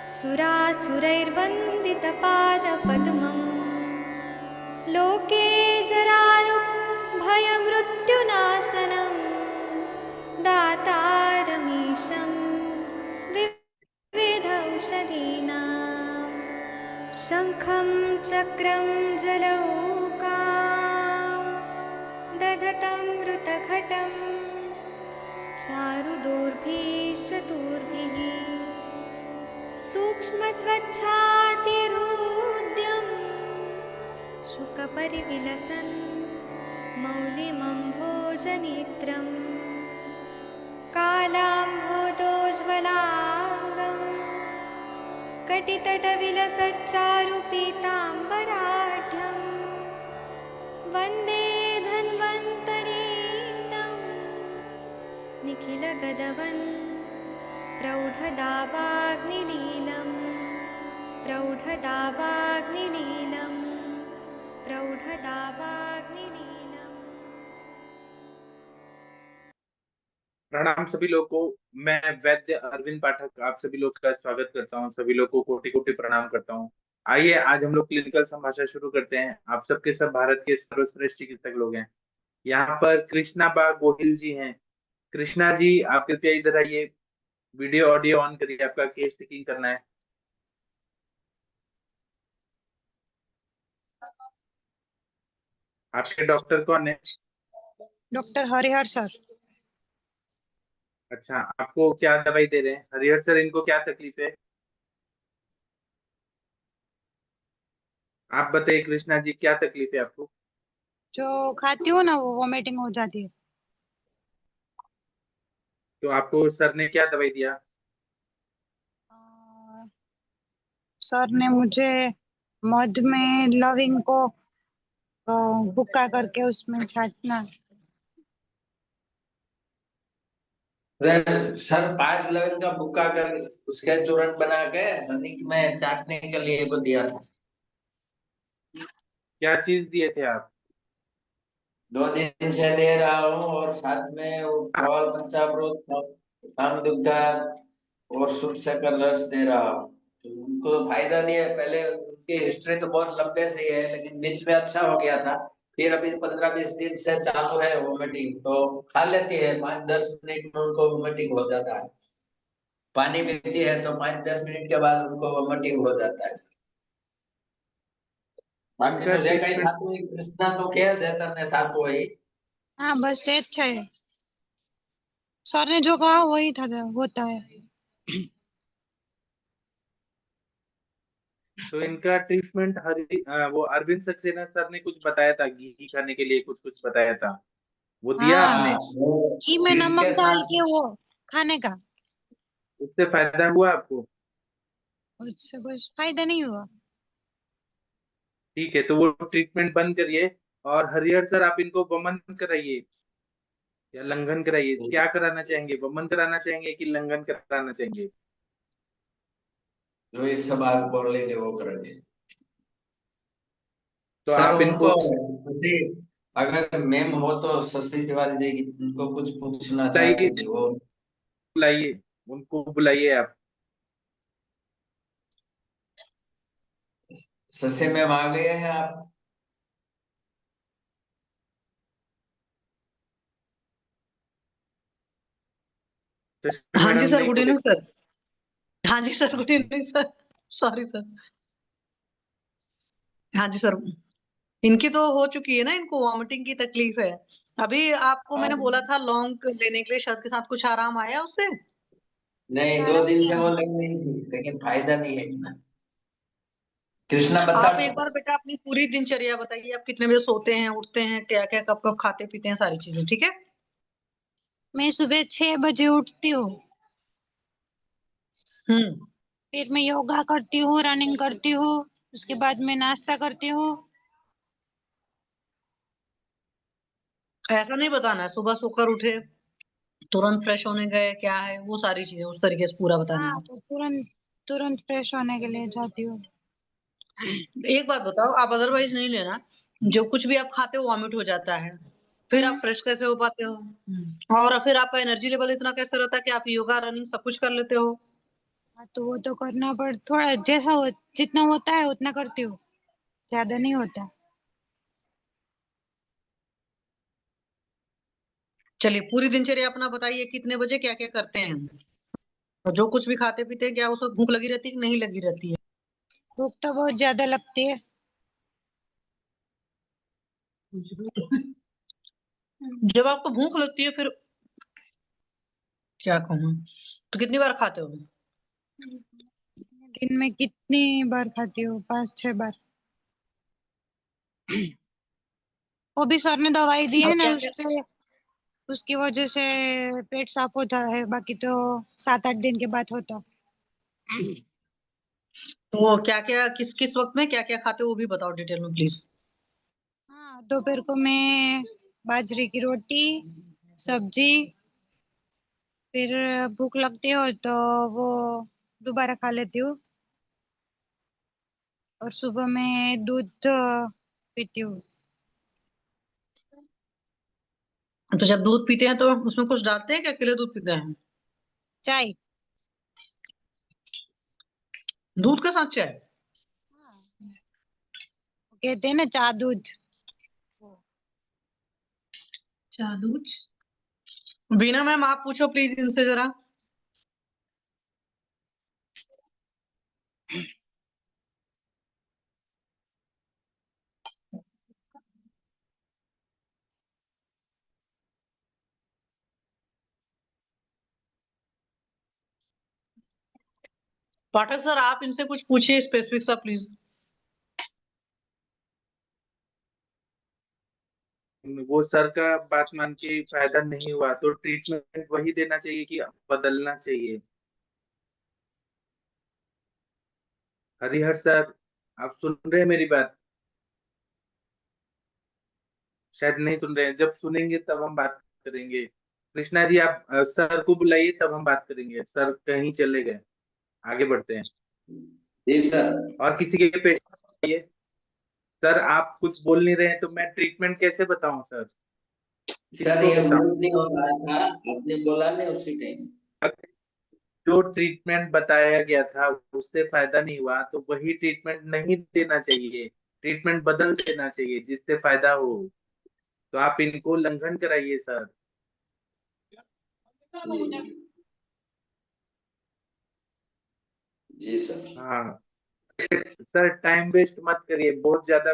सुरासुरैर्वन्दितपादपद्मम् लोके जरारुभयमृत्युनाशनं दातारमीशं विविधौषधीनां शङ्खं चक्रं जलौकां दधतं मृतघटं चारुदोर्भिश्चतुर्भिः सूक्ष्मस्वच्छातिरुद्यं शुकपरिविलसन् मौलिमम्भोजनेत्रं कालाम्भोदोज्ज्वलाङ्गं कटितटविलसच्चारुपीताम्बराढ्यं वन्दे धन्वन्तरीतं निखिलगदवन् प्रौढदावाग्निलीलं प्रौढदावाग्निलीलं प्रौढदावाग्निलीलम्। प्रणाम सभी लोगों को। मैं वैद्य अरविंद पाठक आप सभी लोग का स्वागत करता हूं। सभी लोगों को कोटि कोटि प्रणाम करता हूं। आइए आज हम लोग क्लिनिकल संभाषण शुरू करते हैं। आप सबके सब भारत के सर्वश्रेष्ठ चिकित्सक लोग हैं। यहाँ पर कृष्णा बा गोहिल जी हैं। कृष्णा जी, आप कृपया इधर आइए। वीडियो ऑडियो ऑन करिए, आपका केस टेकिंग करना है। आपके डॉक्टर कौन है? Doctor Harihar sir. अच्छा, आपको क्या दवाई दे रहे हैं हरिहर सर? इनको क्या तकलीफ है आप बताइए। कृष्णा जी, क्या तकलीफ है आपको? जो खाती हूँ ना वो वॉमिटिंग हो जाती है। तो आपको सर ने क्या दवाई दिया? सर ने मुझे मध में लविंग को भुक्का करके उसमें छाटना। सर 5 लविंग का भुक्का कर उसके चूर्ण बना के हनी में चाटने के लिए को दिया था। क्या चीज दिए थे आप? 2 दिन से दे रहा हूँ और साथ में वो प्रॉल पंचामृत दुग्धा और शुद्ध शक्कर रस दे रहा हूँ। तो उनको तो फायदा नहीं है। पहले उनकी हिस्ट्री तो बहुत लंबे से ही है, लेकिन बीच में अच्छा हो गया था। फिर अभी 15-20 दिन से चालू है वोमिटिंग। तो खा लेती है, 5-10 मिनट में उनको वोमिटिंग हो जाता है। पानी पीती है तो 5-10 मिनट के बाद उनको वोमिटिंग हो जाता है। बाकी तो जे कई थातु है कृष्णा तो कह देता ने थातु है। हाँ बस ये अच्छा है। सर ने जो कहा वही था होता है। तो इनका ट्रीटमेंट वो अरविंद सक्सेना सर ने कुछ बताया था, घी खाने के लिए कुछ कुछ बताया था, वो दिया हाँ, आपने? घी में नमक डाल के वो खाने का। उससे फायदा हुआ आपको? उससे कुछ फायदा नहीं हुआ। ठीक है, तो वो ट्रीटमेंट बंद करिए। और हरिहर सर, आप इनको वमन कराइए या लंघन कराइए। क्या कराना चाहेंगे, वमन कराना चाहेंगे कि लंघन कराना चाहेंगे? जो इस सब आग बोल लेंगे वो करेंगे। तो सर आप उनको इनको अगर मैम हो तो शशि तिवारी देगी, उनको कुछ पूछना बुलाइए, चाहती थी वो। बुलाइए, उनको बुलाइए आप। शशि मैम आ गए हैं आप? हाँ जी मैडम सर, नहीं गुड बोले? Evening sir. हाँ जी sir, good evening sir. Sorry sir. हाँ जी सर, इनकी तो हो चुकी है ना, इनको वॉमिटिंग की तकलीफ है। अभी आपको मैंने बोला था लौंग लेने के लिए, शहद के साथ कुछ आराम आया उससे? नहीं, 2 दिन से वो लग नहीं थी, लेकिन फायदा नहीं है इतना। कृष्णा बता। आप एक बार बेटा अपनी पूरी दिनचर्या बताइए, आप कितने बजे सोते हैं, उठते हैं, क्या क्या कब कब खाते पीते हैं, सारी चीजें, ठीक है? मैं सुबह 6 बजे उठती हूँ। हम्म। फिर मैं योगा करती हूँ, रनिंग करती हूँ। उसके बाद मैं नाश्ता करती हूँ। ऐसा नहीं बताना है सुबह सोकर उठे तुरंत फ्रेश होने गए, क्या है वो सारी चीजें उस तरीके से पूरा बताना हाँ है। तो तुरंत तुरंत फ्रेश होने के लिए जाती हूँ। एक बात बताओ, आप अदरवाइज नहीं लेना, जो कुछ भी आप खाते हो वॉमिट हो जाता है, फिर आप फ्रेश कैसे हो पाते हो? और फिर आपका एनर्जी लेवल इतना कैसे रहता है कि आप योगा रनिंग सब कुछ कर लेते हो? हाँ, तो वो तो करना पड़ थोड़ा जैसा हो, जितना होता है उतना करती हूँ, ज्यादा नहीं होता। चलिए पूरी दिनचर्या अपना बताइए, कितने बजे क्या क्या करते हैं, और जो कुछ भी खाते पीते हैं क्या उसको भूख लगी रहती है कि नहीं लगी रहती है? भूख तो बहुत ज्यादा लगती है। जब आपको भूख लगती है फिर क्या कहूँ, तो कितनी बार खाते हो? दिन में कितनी बार खाती हूँ? 5-6 बार। वो भी सर ने दवाई दी और है ना, क्या क्या उससे उसकी वजह से पेट साफ होता है, बाकी तो 7-8 दिन के बाद होता। तो क्या क्या किस किस वक्त में क्या क्या खाते हो वो भी बताओ डिटेल में प्लीज। हाँ, दोपहर को मैं बाजरे की रोटी, सब्जी, फिर भूख लगती हो तो वो दोबारा खा लेती हूँ, और सुबह में दूध पीती हूँ। तो जब दूध पीते हैं तो उसमें कुछ डालते हैं क्या, अकेले दूध पीते हैं? चाय। दूध के साथ चाय? कहते हैं ना चा दूध। चाय दूध। बीना मैम आप पूछो प्लीज इनसे जरा। पाठक सर आप इनसे कुछ पूछिए स्पेसिफिक सा प्लीज। वो सर का बात मान के फायदा नहीं हुआ तो ट्रीटमेंट वही देना चाहिए कि बदलना चाहिए? हरिहर सर, आप सुन रहे हैं मेरी बात? शायद नहीं सुन रहे हैं, जब सुनेंगे तब हम बात करेंगे। कृष्णा जी, आप सर को बुलाइए तब हम बात करेंगे। सर कहीं चले गए, आगे बढ़ते हैं। जी सर। और किसी के पेशेंट आइए। सर आप कुछ बोल नहीं रहे हैं तो मैं ट्रीटमेंट कैसे बताऊं सर? सर किसको ये बताऊं? मूड नहीं हो रहा था, आपने बोला नहीं उसी टाइम। जो ट्रीटमेंट बताया गया था उससे फायदा नहीं हुआ तो वही ट्रीटमेंट नहीं देना चाहिए, ट्रीटमेंट बदल देना चाहिए जिससे फायदा हो। तो आप इनको उल्लंघन कराइए सर। जी जी सर। हाँ सर, टाइम वेस्ट मत करिए, बहुत ज्यादा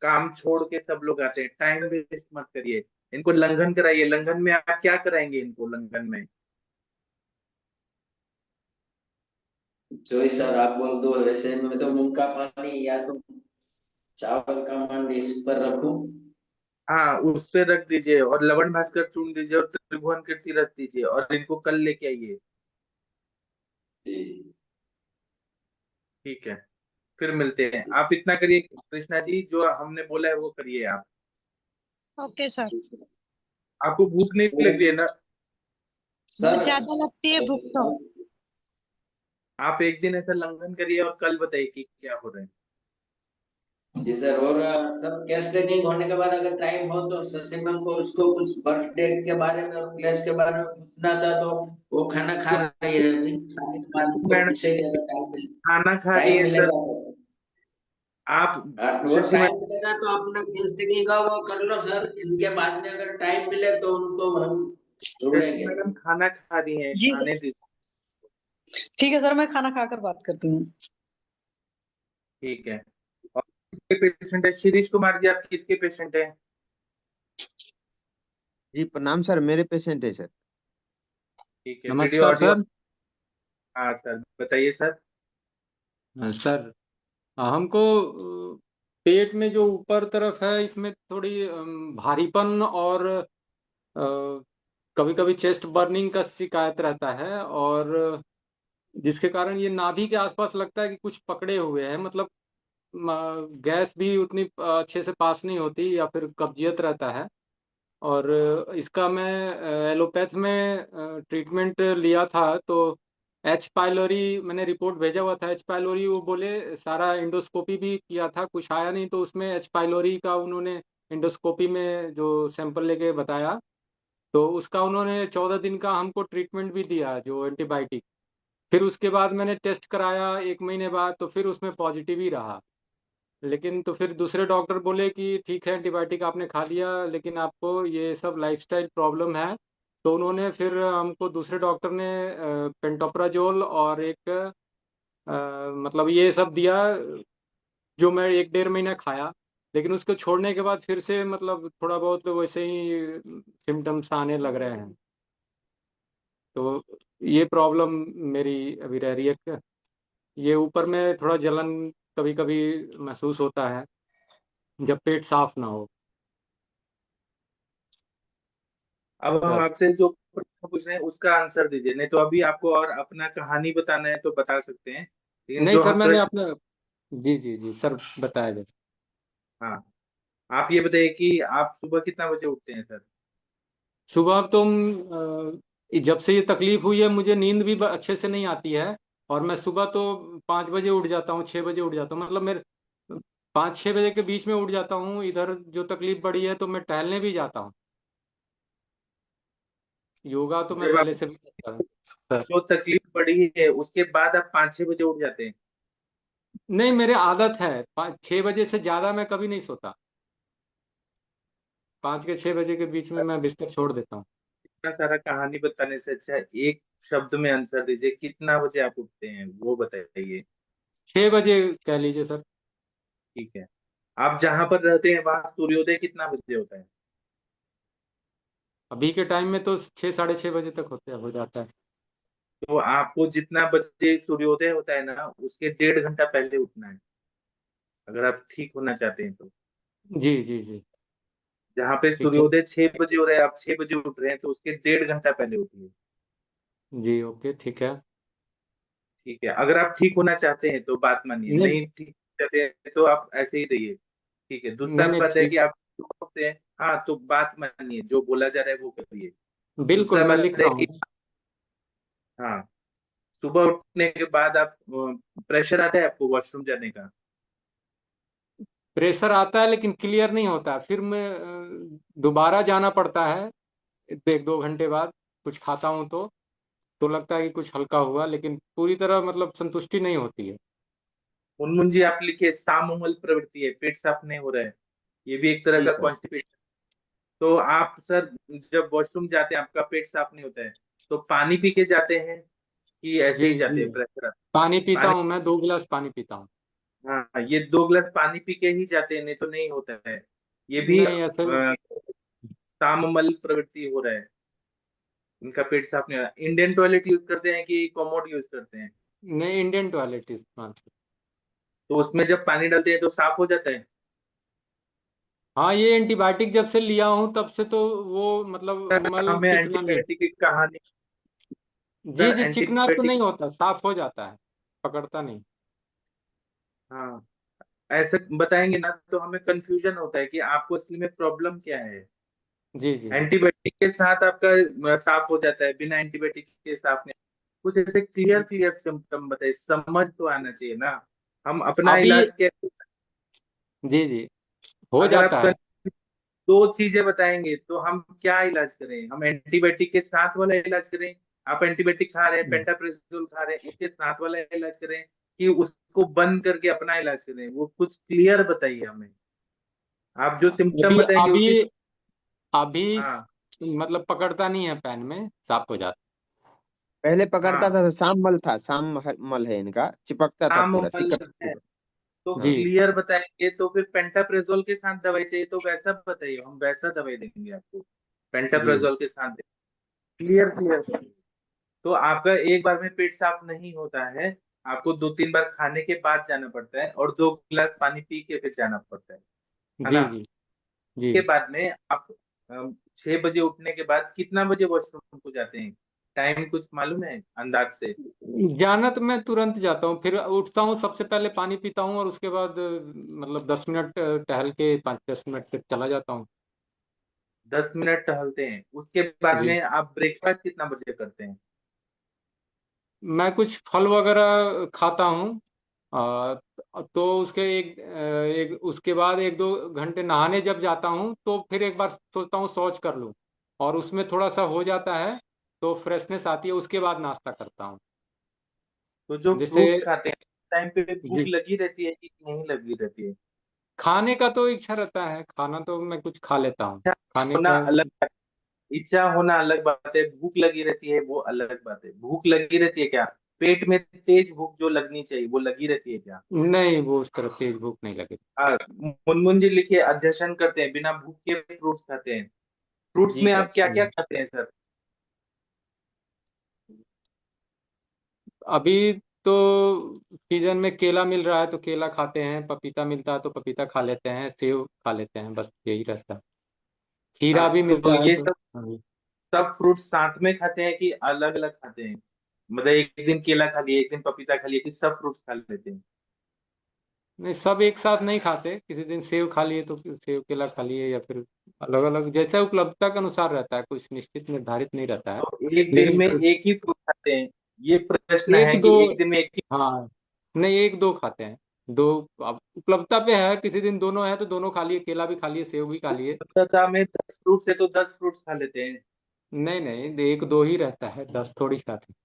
काम छोड़ के सब लोग आते हैं, टाइम वेस्ट मत करिए। इनको लंघन कराइए। लंघन में आप क्या कराएंगे इनको लंघन में? जो ही सर आप बोल दो, वैसे में तो मुंह का पानी या तो चावल का मंड इस पर रखूं। हाँ उस पे रख दीजिए और लवण भास्कर चून दीजिए और त्रिभुवन कीर्ति रख दीजिए और इनको कल लेके आइए। जी ठीक है, फिर मिलते हैं। आप इतना करिए कृष्णा जी, जो हमने बोला है वो करिए आप। Okay sir. आपको भूख नहीं लग रही है ना? बहुत सर। ज्यादा लगती है भूख तो। आप एक दिन ऐसा लंघन करिए और कल बताइए कि क्या हो रहा है। जी सर। और सब कैश ट्रेनिंग होने के बाद अगर टाइम हो तो सर को उसको कुछ बर्थडे के बारे में और क्लास के बारे में पूछना था, तो वो खाना खा रही है अभी, खाने के बाद उसको मैडम पूछेगी अगर टाइम मिले, खाना खा रही टाइम है सर? मिलेगा तो। आप वो शशि टाइम मैडम, मिलेगा तो अपना कैश का वो कर लो सर, इनके बाद में अगर टाइम मिले तो उनको हम शशि छोड़ेंगे। मैडम खाना खा रही हैं, जी सर। खाने दीजिए। ठीक है सर, मैं खाना खाकर बात करती हूँ। ठीक है। और किसके पेशेंट है? शिरीष कुमार जी, आप किसके पेशेंट है? जी प्रणाम सर, मेरे पेशेंट है सर। ठीक है, वीडियो नमस्कार ऑडियो। सर। हाँ सर बताइए सर। सर हमको पेट में जो ऊपर तरफ है इसमें थोड़ी भारीपन और कभी कभी चेस्ट बर्निंग का शिकायत रहता है, और जिसके कारण ये नाभि के आसपास लगता है कि कुछ पकड़े हुए हैं, मतलब गैस भी उतनी अच्छे से पास नहीं होती या फिर कब्जियत रहता है। और इसका मैं एलोपैथ में ट्रीटमेंट लिया था, तो एच पाइलोरी मैंने रिपोर्ट भेजा हुआ था। एच पाइलोरी वो बोले, सारा इंडोस्कोपी भी किया था, कुछ आया नहीं, तो उसमें एच पाइलोरी का उन्होंने इंडोस्कोपी में जो सैंपल लेके बताया, तो उसका उन्होंने 14 दिन का हमको ट्रीटमेंट भी दिया, जो एंटीबायोटिक। फिर उसके बाद मैंने टेस्ट कराया 1 महीने बाद, तो फिर उसमें पॉजिटिव ही रहा। लेकिन तो फिर दूसरे डॉक्टर बोले कि ठीक है, एंटीबायोटिक आपने खा लिया, लेकिन आपको ये सब लाइफस्टाइल प्रॉब्लम है। तो उन्होंने फिर हमको, दूसरे डॉक्टर ने पेंटोप्राजोल और एक मतलब ये सब दिया, जो मैं 1 डेढ़ महीना खाया। लेकिन उसको छोड़ने के बाद फिर से मतलब थोड़ा बहुत वैसे ही सिम्टम्स आने लग रहे हैं। तो ये प्रॉब्लम मेरी अभी रह रही है। ये ऊपर में थोड़ा जलन कभी कभी महसूस होता है जब पेट साफ ना हो। अब हम सर आपसे जो प्रश्न पूछ रहे हैं उसका आंसर दीजिए, नहीं तो अभी आपको और अपना कहानी बताना है तो बता सकते हैं, लेकिन नहीं जो सर, हम मैंने प्रश्न। अपना, जी जी जी सर, बताया जाए। हाँ, आप ये बताइए कि आप सुबह कितना बजे उठते हैं सर? सुबह तो जब से ये तकलीफ हुई है मुझे नींद भी अच्छे से नहीं आती है। और मैं सुबह तो 5 बजे उठ जाता हूँ, 6 बजे उठ जाता हूँ, मतलब मेरे 5 6 बजे के बीच में उठ जाता हूँ। इधर जो तकलीफ बढ़ी है तो मैं टहलने भी जाता हूँ। योगा तो मैं जब पहले आप से भी करता हूँ सर। जो तकलीफ बढ़ी है उसके बाद आप 5 6 बजे उठ जाते हैं? नहीं, मेरे आदत है 5 6 बजे से ज़्यादा मैं कभी नहीं सोता। 5 के 6 बजे के बीच में मैं बिस्तर छोड़ देता हूँ। इतना सारा कहानी बताने से अच्छा एक शब्द में आंसर दीजिए, कितना बजे आप उठते हैं वो बताइए। 6 बजे कह लीजिए सर। ठीक है। आप जहां पर रहते हैं वहां सूर्योदय कितना बजे होता है? अभी के टाइम में तो 6 साढ़े 6 बजे तक हो जाता है। तो आपको जितना बजे सूर्योदय होता है ना उसके 1.5 घंटा पहले उठना है, अगर आप ठीक होना चाहते हैं तो। जी जी जी। जहाँ पे ठीक है। सूर्योदय 6 बजे हो रहा है, आप 6 बजे उठ रहे हैं, तो उसके 1.5 घंटा पहले उठिए। जी ओके, ठीक है। ठीक है, अगर आप ठीक होना चाहते हैं तो बात मानिए, नहीं नहीं ठीक चाहते हैं तो आप ऐसे ही रहिए। ठीक है, दूसरा नहीं नहीं, बात है कि ठीक। आप सुबह उठते हैं, हाँ तो बात मानिए, जो बोला जा रहा है वो करिए। बिल्कुल, दूसरा मैं बात लिख है रहा कि हूँ। हाँ, सुबह उठने के बाद आप प्रेशर आता है आपको वॉशरूम जाने का? प्रेशर आता है लेकिन क्लियर नहीं होता, फिर मैं दोबारा जाना पड़ता है 1 2 घंटे बाद। कुछ खाता हूँ तो लगता है कि कुछ हल्का हुआ, लेकिन पूरी तरह मतलब संतुष्टि नहीं होती है। उनमुन जी, आप लिखिए सामूमल प्रवृत्ति है, पेट साफ नहीं हो रहा है, ये भी एक तरह जी का सर। कॉन्स्टिपेशन। तो आप सर जब वॉशरूम जाते हैं आपका पेट साफ नहीं होता है, तो पानी पी के जाते हैं कि ऐसे जी ही जाते जी, हैं प्रेशर? पानी पीता पानी, हूँ, मैं 2 गिलास पानी पीता हूँ। हाँ ये 2 गिलास पानी पी के ही जाते हैं, नहीं तो नहीं होता है। ये भी नहीं ऐसे, साममल प्रवृत्ति हो रहा है, इनका पेट साफ नहीं हो रहा। इंडियन टॉयलेट यूज करते हैं कि कॉमोड यूज करते हैं? नहीं इंडियन टॉयलेट इस्तेमाल। तो उसमें जब पानी डालते हैं तो साफ हो जाता है? हाँ, ये एंटीबायोटिक जब से लिया हूँ तब से तो वो मतलब मल हमें चिकना नहीं। एंटीबायोटिक की कहानी, जी सर जी, चिकना तो एंटीबायोटिक, नहीं होता, साफ हो जाता है, पकड़ता नहीं। हाँ ऐसे बताएंगे ना तो हमें कंफ्यूजन होता है कि आपको असली में प्रॉब्लम क्या है। जी जी जी। एंटीबायोटिक के साथ आपका साफ हो जाता है, बिना एंटीबायोटिक के साफ नहीं। कुछ ऐसे क्लियर क्लियर सिम्टम बताइए, समझ तो आना चाहिए ना, हम अपना अभी, इलाज कैसे। जी जी, हो अगर जाता आप है। दो चीजें बताएंगे तो हम क्या इलाज करें? हम एंटीबायोटिक के साथ वाला इलाज करें, आप एंटीबायोटिक खा रहे हैं, पेंटाप्रेसोल खा रहे हैं, उसके साथ वाला इलाज करें, कि उसको बंद करके अपना इलाज करें? वो कुछ क्लियर बताइए हमें, आप जो सिम्टम अभी बताएंगे अभी उसी। अभी हाँ मतलब पकड़ता नहीं है, पैन में साफ हो जाता। पहले पकड़ता हाँ, था, शाम मल था, शाम मल है इनका, चिपकता था काम पूरा, मल चिपक है चिपक। तो हाँ। जी क्लियर बताएंगे, तो फिर पेंटाप्रेसोल के साथ दवाई चाहिए तो वैसा बताइए, हम वैसा दवाई देंगे आपको, जी पेंटाप्रेसोल के साथ। Clear clear. तो आपका एक बार में पेट साफ नहीं होता है, आपको 2 3 बार खाने के बाद जाना पड़ता है और 2 गिलास पानी पी के फिर जाना पड़ता है जी ना? जी जी। के बाद में आप 6 बजे उठने के बाद कितना बजे वॉशरूम को जाते हैं? टाइम कुछ मालूम है अंदाज से? जाना तो मैं तुरंत जाता हूँ, फिर उठता हूँ, सबसे पहले पानी पीता हूँ और उसके बाद मतलब 10 मिनट टहल के 5 10 मिनट तक चला जाता हूँ। 10 मिनट टहलते हैं, उसके बाद जी, में आप ब्रेकफास्ट कितना बजे करते हैं? मैं कुछ फल वगैरह खाता हूँ। आ, तो उसके एक उसके बाद 1 2 घंटे नहाने जब जाता हूँ तो फिर एक बार सोचता हूँ शौच कर लूँ, और उसमें थोड़ा सा हो जाता है तो फ्रेशनेस आती है, उसके बाद नाश्ता करता हूँ। तो जो जैसे फ्रूट्स खाते हैं टाइम पे भूख जी, लगी रहती है कि नहीं लगी रहती है? खाने का तो इच्छा रहता है, खाना तो मैं कुछ खा लेता हूँ, खाने होना का। अलग बात है, इच्छा होना अलग बात है, भूख लगी रहती है वो अलग बात है। भूख लगी रहती है क्या? पेट में तेज भूख जो लगनी चाहिए वो लगी रहती है क्या? नहीं, वो उस तरफ तेज भूख नहीं लगी। हाँ, मुनमुन जी लिखिए, अध्ययन करते हैं बिना भूख के फ्रूट्स खाते हैं। फ्रूट्स जी में सर। आप क्या क्या खाते हैं सर? अभी तो सीजन में केला मिल रहा है तो केला खाते हैं, पपीता मिलता है तो पपीता खा लेते हैं, सेब खा लेते हैं, बस यही रहता है। खीरा हाँ, भी मिल तो रहा है ये तो। सब हाँ जी। सब फ्रूट्स साथ में खाते हैं कि अलग अलग खाते हैं? मतलब एक दिन केला खा लिए, एक दिन पपीता खा लिए, कि सब फ्रूट्स खा लेते हैं? नहीं, सब एक साथ नहीं खाते, किसी दिन सेब खा लिए तो फिर सेब केला खा लिए, या फिर अलग अलग जैसे उपलब्धता के अनुसार रहता है, कुछ निश्चित निर्धारित नहीं रहता है। तो एक दिन लेकिन में एक ही फ्रूट खाते हैं? ये प्रश्न एक है दो, कि एक दिन में एक ही? हाँ, नहीं एक दो खाते हैं। दो, अब उपलब्धता पे है, किसी दिन दोनों है तो दोनों खा लिए, केला भी खा लिए, सेब भी खा लिए। सप्ताह में 10 फ्रूट्स है तो 10 फ्रूट्स खा लेते हैं? नहीं नहीं, एक दो ही रहता है, 10 थोड़ी खाते हैं।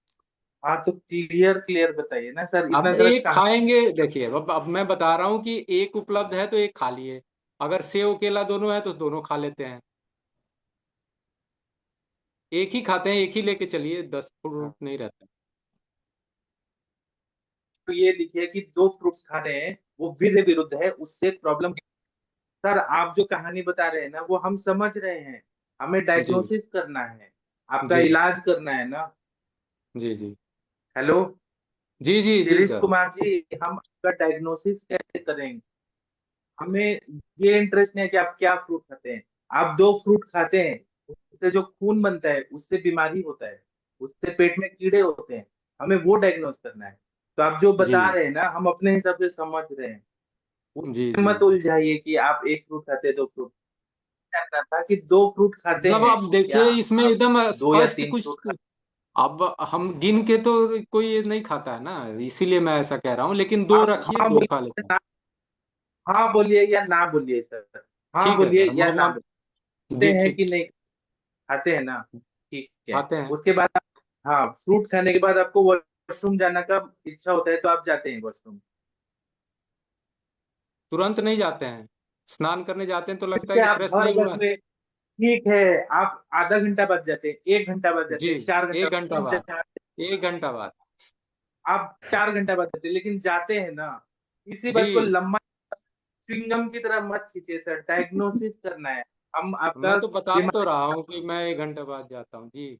हाँ, तो क्लियर क्लियर बताइए ना सर, इतना अब जरा एक कहाँ? खाएंगे, देखिए अब मैं बता रहा हूँ कि एक उपलब्ध है तो एक खा लिए, अगर सेब केला दोनों है तो दोनों खा लेते हैं। एक ही खाते हैं, एक ही लेके चलिए, 10 हाँ, फ्रूट नहीं रहता। तो ये लिखिए कि 2 फ्रूट्स खा रहे हैं वो विधि विरुद्ध है, उससे प्रॉब्लम। सर आप जो कहानी बता रहे हैं ना वो हम समझ रहे हैं, हमें जी डायग्नोसिस करना है, आपका जी इलाज करना है ना। जी जी हेलो जी जी जी शिरीष सर। कुमार जी, हम आपका डायग्नोसिस कैसे करेंगे? हमें ये इंटरेस्ट नहीं है कि आप क्या फ्रूट खाते हैं। आप 2 फ्रूट खाते हैं, उससे जो खून बनता है उससे बीमारी होता है, उससे पेट में कीड़े होते हैं, हमें वो डायग्नोस करना है। तो आप जो जी बता रहे हैं ना हम अपने हिसाब से समझ रहे हैं, जी उसमें जी मत उलझाइए कि आप 1 फ्रूट खाते हैं 2 फ्रूट। जानना था कि 2 फ्रूट खाते मतलब हैं अब क्या? देखिए इसमें आप एकदम 2 या 3 फ्रूट स्पष्ट कुछ, अब हम गिन के तो कोई ये नहीं खाता है ना, इसीलिए मैं ऐसा कह रहा हूँ, लेकिन दो आप रखिए, हाँ दो खा बोलिए लेते हैं। हाँ बोलिए या ना बोलिए सर। हाँ ठीक है बोलिए सर, या मतलब ना आप, बोलिए। खाते जी हैं ठीक, कि नहीं? खाते हैं ना? ठीक है। खाते हैं। उसके बाद हाँ, फ्रूट खाने के बाद आपको वॉशरूम जाने का इच्छा होता है तो आप जाते हैं वॉशरूम? तुरंत नहीं जाते हैं, स्नान करने जाते हैं तो लगता है इससे कि आप फ्रेश हर नहीं हुआ वक्त है। में, ठीक है, आप आधा घंटा बाद जाते हैं, 1 घंटा बाद जाते जी, हैं, 4 घंटा एक घंटा बाद बाद, एक घंटा बाद। आप 4 घंटा बाद जाते हैं, लेकिन जाते हैं ना। इसी बात को जी, लंबा च्युइंगम की तरह मत खींचिए सर, डायग्नोसिस करना है। हम आपका मैं तो बता तो बीमारी, रहा हूँ कि मैं 1 घंटा बाद जाता हूँ जी,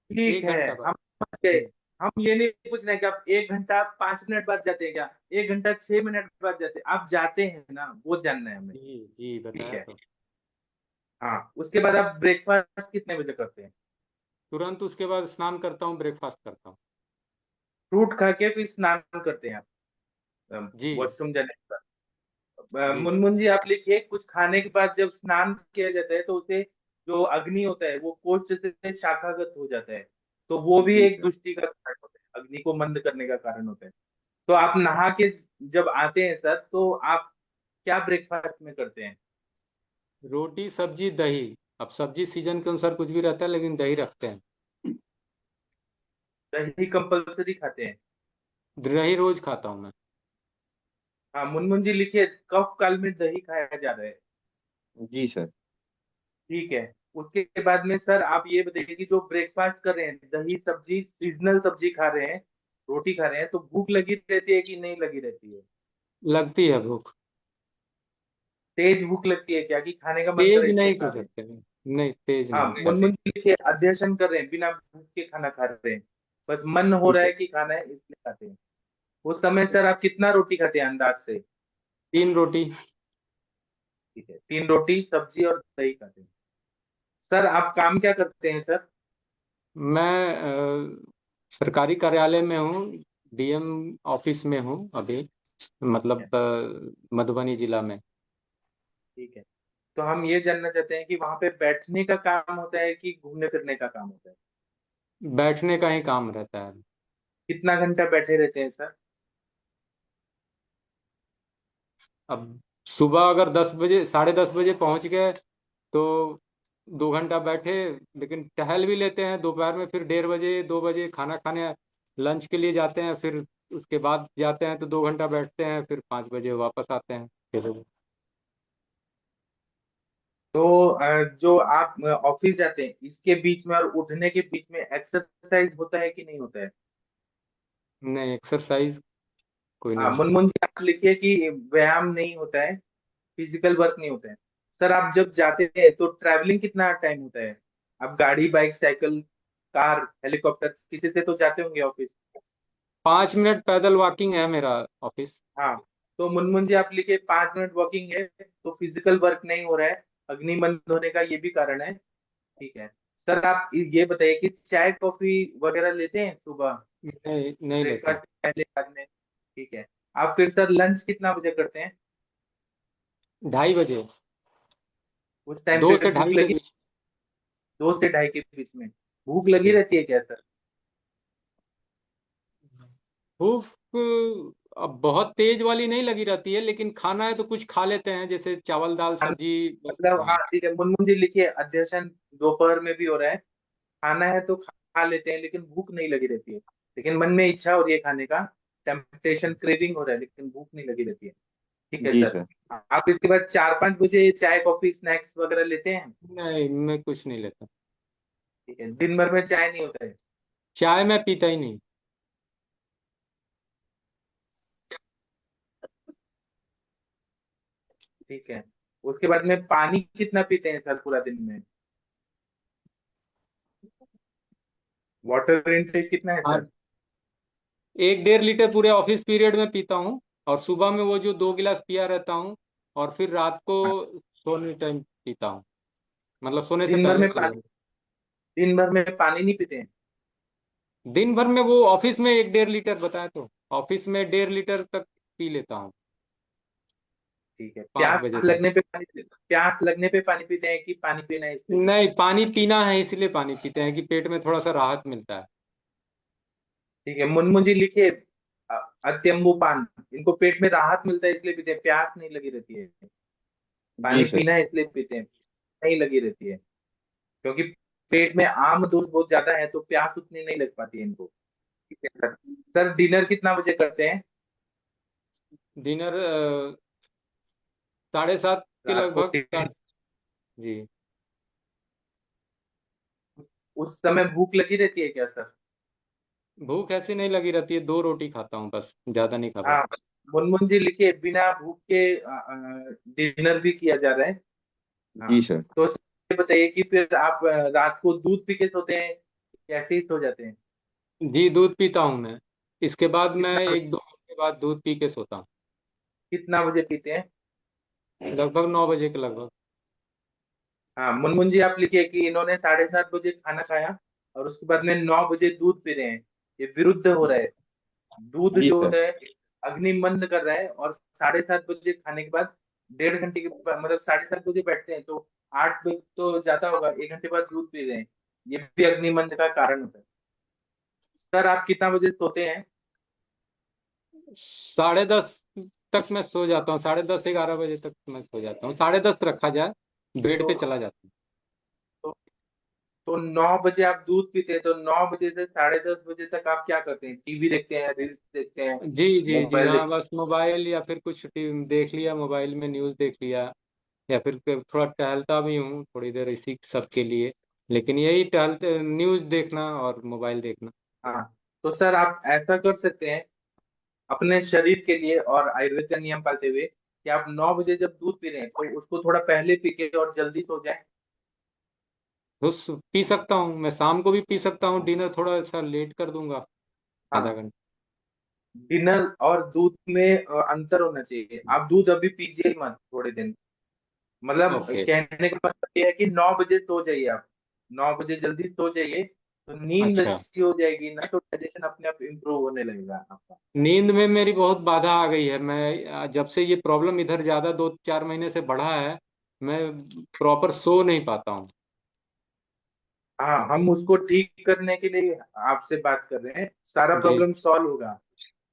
ठीक एक है, घंटा बाद। हम समझ गए। जी हम ये नहीं पूछ रहे कि आप 1 घंटा 5 मिनट बाद जाते हैं क्या, 1 घंटा 6 मिनट बाद जाते हैं, आप जाते हैं ना, वो जानना है हमें। जी जी, ठीक बताया है। तो। हाँ, उसके बाद आप ब्रेकफास्ट कितने बजे करते हैं? तुरंत उसके बाद स्नान करता हूँ, ब्रेकफास्ट करता हूँ। फ्रूट खा के फिर स्नान करते हैं आप जी वॉशरूम जाने के बाद? जी मुनमुन जी आप लिखिए, कुछ खाने के बाद जब स्नान किया जाता है तो उसे जो अग्नि होता है वो कोष्ठ से शाखागत हो जाता है, तो वो भी जी एक सर। दृष्टि का कारण होता है, अग्नि को मंद करने का कारण होता है। तो आप नहा के जब आते हैं सर तो आप क्या ब्रेकफास्ट में करते हैं? रोटी सब्जी दही, अब सब्जी सीजन के अनुसार कुछ भी रहता है, लेकिन दही रखते हैं। दही कंपलसरी खाते हैं? दही रोज खाता हूँ मैं। हाँ, मुनमुन जी लिखिए, कफ काल में दही खाया जा रहा है। जी सर। ठीक है। उसके बाद में सर आप ये बताइए कि जो ब्रेकफास्ट कर रहे हैं, दही सब्जी सीजनल सब्जी खा रहे हैं, रोटी खा रहे हैं, तो भूख लगी रहती है कि नहीं लगी रहती है? लगती है भूख। तेज भूख लगती है क्या, कि खाने का मन कर रहा तेज है इसलिए नहीं खा कर रहे हैं? सकते, नहीं तेज हाँ, नहीं बस। मुनमुन जी लिखिए, अध्ययन कर रहे हैं बिना भूख के खाना खा रहे हैं, बस मन हो जी रहा सर। है कि खाना है इसलिए खाते हैं। उस समय सर आप कितना रोटी खाते हैं अंदाज से? 3 रोटी। ठीक है, 3 रोटी सब्जी और दही खाते हैं। सर आप काम क्या करते हैं सर? मैं सरकारी कार्यालय में हूँ, डीएम ऑफिस में हूँ अभी, ठीक है। मतलब मधुबनी जिला में। ठीक है, तो हम ये जानना चाहते हैं कि वहां पे बैठने का काम होता है कि घूमने फिरने का काम होता है? बैठने का ही काम रहता है। कितना घंटा बैठे रहते हैं सर? अब सुबह अगर 10 बजे, 10:30 बजे पहुंच गए तो 2 घंटा बैठे, लेकिन टहल भी लेते हैं दोपहर में, फिर 1:30 बजे 2 बजे खाना खाने लंच के लिए जाते हैं, फिर उसके बाद जाते हैं तो 2 घंटा बैठते हैं, फिर 5 बजे वापस आते हैं 6 बजे। तो जो आप ऑफिस जाते हैं इसके बीच में और उठने के बीच में एक्सरसाइज होता है कि नहीं होता है? नहीं, एक्सरसाइज कोई नहीं हाँ, होता। मुनमुन जी आप लिखिए कि व्यायाम नहीं होता है, फिजिकल वर्क नहीं होता है। सर आप जब जाते हैं तो ट्रैवलिंग कितना टाइम होता है? आप गाड़ी, बाइक, साइकिल, कार, हेलीकॉप्टर किसी से तो जाते होंगे ऑफिस? 5 मिनट पैदल वॉकिंग है मेरा ऑफिस। हाँ, तो मुनमुन जी आप लिखिए 5 मिनट वॉकिंग है, तो फिजिकल वर्क नहीं हो रहा है, अग्निमंद होने का ये भी कारण है। ठीक है। सर आप ये बताइए कि चाय कॉफी वगैरह लेते हैं सुबह नहीं, नहीं लेता। ब्रेकफास्ट पहले बाद में? ठीक है। आप फिर सर लंच कितना बजे करते हैं? 2:30 बजे। उस टाइम दो पे से भूख ढाई के लगी? बीच। 2 से 2:30 के बीच में भूख लगी जी। रहती है क्या सर? भूख अब बहुत तेज वाली नहीं लगी रहती है, लेकिन खाना है तो कुछ खा लेते हैं, जैसे चावल दाल सब्जी बस। मतलब हाँ हाँ। ठीक है, मुनमुन जी लिखिए अध्यशन दोपहर में भी हो रहा है, खाना है तो खा लेते हैं लेकिन भूख नहीं लगी रहती है, लेकिन मन में इच्छा हो रही है खाने का, टेम्पटेशन क्रेविंग हो रहा है लेकिन भूख नहीं लगी रहती है। ठीक है जी सर। सर। आप इसके बाद 4-5 बजे चाय कॉफी स्नैक्स वगैरह लेते हैं? नहीं, मैं कुछ नहीं लेता। ठीक है, दिन भर में चाय नहीं होता है? चाय मैं पीता ही नहीं। ठीक है। उसके बाद में पानी कितना पीते हैं सर पूरा दिन में? वाटर इनटेक कितना है सर? हाँ, 1-1.5 लीटर पूरे ऑफिस पीरियड में पीता हूँ, और सुबह में वो जो 2 गिलास पिया रहता हूँ, और फिर रात को हाँ। सोने टाइम पीता हूँ, मतलब सोने से दिन भर पहले में पूरे। पानी दिन भर में पानी नहीं पीते हैं? दिन भर में वो ऑफिस में 1-1.5 लीटर बताया, तो ऑफिस में 1.5 लीटर तक पी लेता हूँ। ठीक है। 5 बजे तक। प्यास लगने पे पानी पीते हैं कि पानी पीना है इसलिए पीते नहीं, हैं? पानी पीना है इसलिए पानी पीते हैं कि पेट में थोड़ा सा राहत मिलता है। ठीक है, मुनमुन जी लिखिए अत्यंबुपान, इनको पेट में राहत मिलता है इसलिए पीते हैं, प्यास नहीं लगी रहती है। जी पानी सर। पीना है इसलिए पीते हैं, नहीं लगी रहती है, क्योंकि पेट में आम दोष बहुत ज्यादा है तो प्यास उतनी नहीं लग पाती है इनको। ठीक है सर। सर डिनर कितना बजे करते हैं? डिनर 7:30 के रात को लगभग जी। उस समय भूख लगी रहती है क्या सर? भूख ऐसी नहीं लगी रहती है, 2 रोटी खाता हूँ बस, ज्यादा नहीं खा हाँ, पाता। मुनमुन जी लिखिए बिना भूख के डिनर भी किया जा रहा है। जी हाँ। सर। तो सर ये बताइए कि फिर आप रात को दूध पी के सोते हैं, कैसे ही सो जाते हैं? जी, दूध पीता हूँ मैं। इसके बाद मैं कितना 1-2 घंटे बाद दूध पी के सोता हूँ। कितना बजे पीते हैं? लगभग 9 बजे के लगभग। हाँ, मुनमुन जी आप लिखिए कि इन्होंने 7:30 बजे खाना खाया और उसके बाद में 9 बजे दूध पी रहे हैं, ये विरुद्ध हो रहा है। दूध जी जो सर। है अग्नि मंद कर रहा है, और 7:30 बजे खाने के बाद 1.5 घंटे के बाद, मतलब 7:30 बजे बैठते हैं तो 8 बजे तो जाता होगा, 1 घंटे बाद दूध पी रहे हैं, ये भी अग्नि मंद का कारण होता है। सर आप कितना बजे सोते हैं? 10:30 तक मैं सो जाता हूँ, 10:30-11 बजे तक मैं सो जाता हूँ, 10:30 रखा जाए, बेड तो पे चला जाता हूँ। तो, तो 9 बजे आप दूध पीते हैं, तो 9 बजे से 10:30 बजे तक आप क्या करते हैं? टीवी देखते हैं, रील्स देखते हैं, जी जी जी, मोबाइल हाँ, देखते बस मोबाइल या फिर कुछ देख लिया, मोबाइल में न्यूज़ देख लिया, या फिर थोड़ा टहलता भी हूँ थोड़ी देर इसी सब के लिए, लेकिन यही टहलते न्यूज़ देखना और मोबाइल देखना। हैं? हाँ, तो सर आप ऐसा कर सकते हैं अपने शरीर के लिए और आयुर्वेद का नियम पालते हुए कि आप 9 बजे जब दूध पी रहे हैं तो उसको थोड़ा पहले पी के और जल्दी सो जाए। बस पी सकता हूँ, मैं शाम को भी पी सकता हूँ, डिनर थोड़ा सा लेट कर दूंगा, आधा हाँ, घंटा। डिनर और दूध में अंतर होना चाहिए, आप दूध अभी पीजिए मत थोड़े दिन, मतलब ओके। कहने का मतलब ये है कि 9 बजे सो जाइए आप, 9 बजे जल्दी सो जाइए तो नींद अच्छा। अच्छी हो जाएगी ना, तो डाइजेशन अपने आप इम्प्रूव होने लगेगा आपका। नींद में मेरी बहुत बाधा आ गई है, मैं जब से ये प्रॉब्लम इधर ज्यादा 2-4 महीने से बढ़ा है, मैं प्रॉपर सो नहीं पाता हूँ। हाँ, हम उसको ठीक करने के लिए आपसे बात कर रहे हैं, सारा जी प्रॉब्लम सॉल्व होगा,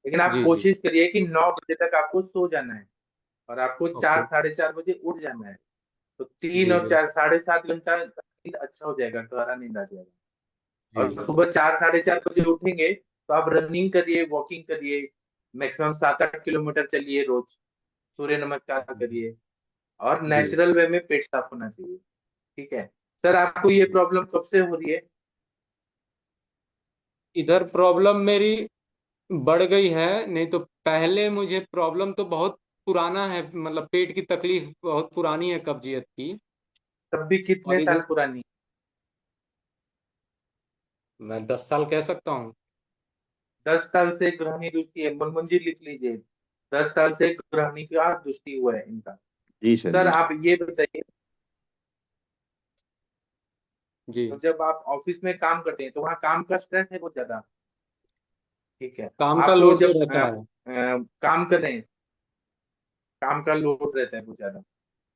लेकिन आप जी जी। कोशिश करिए कि 9 बजे तक आपको सो जाना है और आपको ओके। 4-4:30 बजे उठ जाना है, तो तीन जी और बिल्कुल। चार 7.5 घंटा नींद अच्छा हो जाएगा, गहरा नींद आ जाएगा। जी और जी। सुबह 4-4:30 बजे उठेंगे तो आप रनिंग करिए, वॉकिंग करिए, मैक्सिमम 7-8 किलोमीटर चलिए रोज, सूर्य नमस्कार करिए, और जी नेचुरल वे में पेट साफ होना चाहिए। ठीक है सर, आपको ये प्रॉब्लम कब से हो रही है? इधर प्रॉब्लम मेरी बढ़ गई है, नहीं तो पहले मुझे प्रॉब्लम तो बहुत पुराना है, मतलब पेट की तकलीफ बहुत पुरानी है कब्जियत की। तब भी कितने और साल इधर पुरानी? मैं 10 साल कह सकता हूँ। 10 साल से ग्रहणी दृष्टि है, मनमोहन जी लिख लीजिए। 10 साल से ग्रहणी का दृष्टि हुआ है इनका। जी सर सर जी। आप ये बताइए, जी। तो जब आप ऑफिस में काम करते हैं तो वहाँ काम का स्ट्रेस है बहुत ज्यादा। ठीक है, काम का आप लोड तो जब रहता है। काम कर रहे हैं, काम का लोड रहता है बहुत ज्यादा,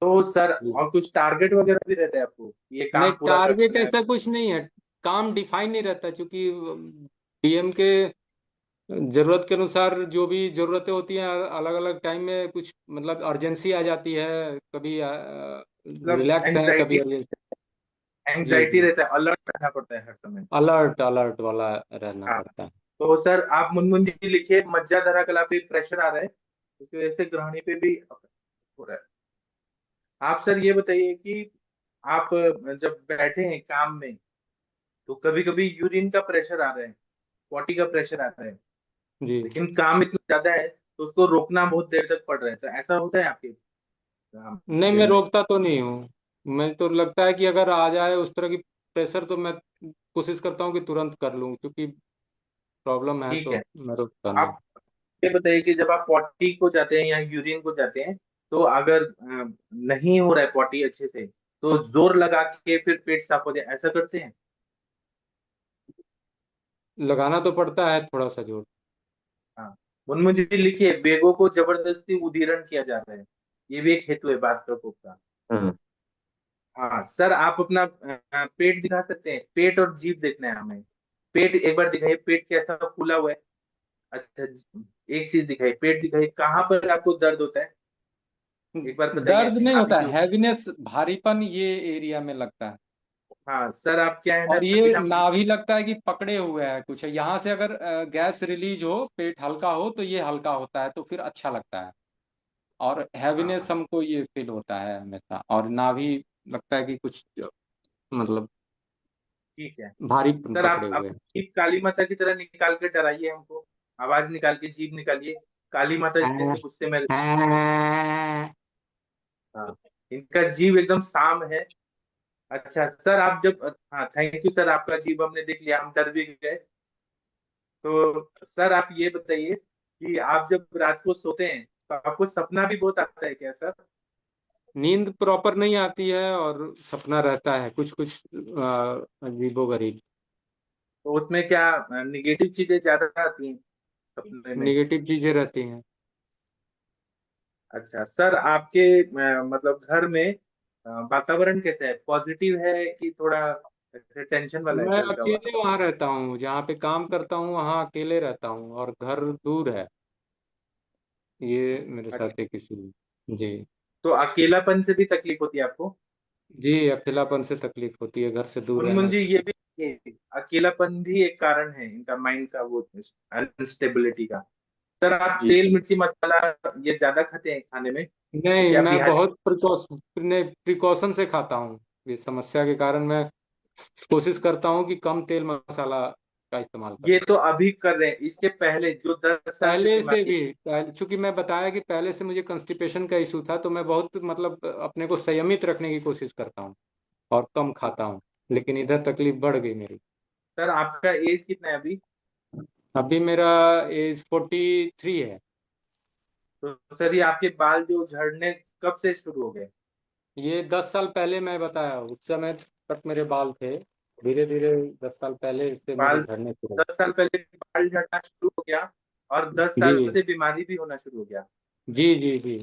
तो सर जी। और कुछ टारगेट वगैरह भी रहता है आपको, ये नहीं, काम पूरा टारगेट करना है? ऐसा कुछ नहीं है। काम डिफाइन नहीं रहता, क्योंकि डीएम के जरूरत के अनुसार जो भी जरूरतें होती हैं अलग अलग टाइम में, कुछ मतलब अर्जेंसी आ जाती है, कभी मतलब रिलैक्स है, कभी एंग्जाइटी, अर्जेंसी। जी एंग्जाइटी जी। रहता है, अलर्ट रहना पड़ता है हर समय। अलर्ट अलर्ट वाला रहना हाँ, पड़ता है। तो सर आप मुनमुन जी लिखिए, मज्जाधारा कला पे प्रेशर आ रहा है, उसकी वजह से ग्रहणी पे भी हो रहा है। आप सर ये बताइए कि आप जब बैठे हैं काम में, तो कभी कभी यूरिन का प्रेशर आ रहा है, पॉटी का प्रेशर आ रहा है, जी। लेकिन काम इतना ज्यादा है तो उसको रोकना बहुत देर तक पड़ रहा है, तो ऐसा होता है आपके नहीं, मैं दिन में? रोकता तो नहीं हूँ। मैं तो लगता है कि अगर आ जाए उस तरह की प्रेशर तो मैं कोशिश करता हूँ कि तुरंत कर लूँ, क्योंकि प्रॉब्लम है ठीक तो है, मैं रोकता नहीं। आप ये बताइए कि जब आप पॉटी को जाते हैं या यूरिन को जाते हैं, तो अगर नहीं हो रहा है पॉटी अच्छे से, तो जोर लगा के फिर पेट साफ हो जाए, ऐसा करते हैं? लगाना तो पड़ता है थोड़ा सा जोर। हाँ, मुझे लिखिए, बेगों को जबरदस्ती उदीरण किया जाता है, ये भी एक हेतु है बात प्रकोप का। हाँ हाँ सर, आप अपना पेट दिखा सकते हैं, पेट और जीभ देखना है हमें। पेट एक बार दिखाइए, पेट कैसा फूला हुआ है? अच्छा, एक चीज दिखाइए, पेट दिखाइए, कहाँ पर आपको दर्द होता है, एक बार बताइए दर्द नहीं आप होता, जो। हैवीनेस, भारीपन ये एरिया में लगता है। हाँ सर, आप क्या है ना, और ये बिना नाभि लगता है कि पकड़े हुए है कुछ, यहाँ से अगर गैस रिलीज हो, पेट हल्का हो तो ये हल्का होता है, तो फिर अच्छा लगता है। और हैवीनेस हाँ हमको ये फील होता है हमेशा, और नाभि लगता है कि कुछ मतलब ठीक है भारी सर, पकड़े आप हुए हैं। जीभ काली माता की तरह निकाल के डराइए हमको, आवाज निकाल के जीभ निकालिए, काली माता जैसे गुस्से में। हाँ, इनका जीव एकदम शाम है। अच्छा सर, आप जब, हाँ थैंक यू सर, आपका जीव हमने देख लिया, हम डर भी गए। तो सर आप ये बताइए कि आप जब रात को सोते हैं तो आपको सपना भी बहुत आता है क्या सर? नींद प्रॉपर नहीं आती है, और सपना रहता है कुछ कुछ अजीबोगरीब। तो उसमें क्या निगेटिव चीजें ज्यादा आती हैं सपने में? निगेटिव चीजें रहती हैं। अच्छा सर, आपके मतलब घर में वातावरण कैसा है, पॉजिटिव है कि थोड़ा ऐसे टेंशन वाला है मैं चलता हुआ? अकेले वहां रहता हूँ, जहाँ पे काम करता हूँ वहाँ अकेले रहता हूँ, और घर दूर है। ये मेरे अच्छा, साथ एक इशू। जी। तो अकेलापन से भी तकलीफ होती है आपको? जी, अकेलापन से तकलीफ होती है घर से दूर उनमुन रहने जी ये भी, ये अकेलापन भी एक कारण है इनका, माइंड का वो अनस्टेबिलिटी का। सर आप जी तेल सर। मिर्ची मसाला ये ज्यादा खाते हैं खाने में, से। नहीं, क्योंकि आप मैं बिहारी? बहुत प्रिकॉशन से खाता हूँ। ये समस्या के कारण मैं कोशिश करता हूँ कि कम तेल मसाला का इस्तेमाल ये करूँ। तो अभी कर रहे हैं, इसके पहले जो 10 साल से पहले से बीमारी है। भी, चूंकि मैं बताया कि पहले से मुझे कंस्टिपेशन का इशू था, तो मैं बहुत मतलब अपने को संयमित रखने की कोशिश करता हूँ और कम खाता हूँ, लेकिन इधर तकलीफ बढ़ गई मेरी। सर आपका एज कितना है अभी? अभी मेरा एज 43 है। तो सर ये आपके बाल जो झड़ने कब से शुरू हो गए? ये 10 साल पहले मैं बताया, उस समय तक मेरे बाल थे, धीरे धीरे 10 साल पहले से मेरे बाल झड़ने शुरू हुए। 10 साल पहले बाल झड़ना शुरू हो गया, और 10 साल जी से बीमारी भी होना शुरू हो गया। जी जी जी।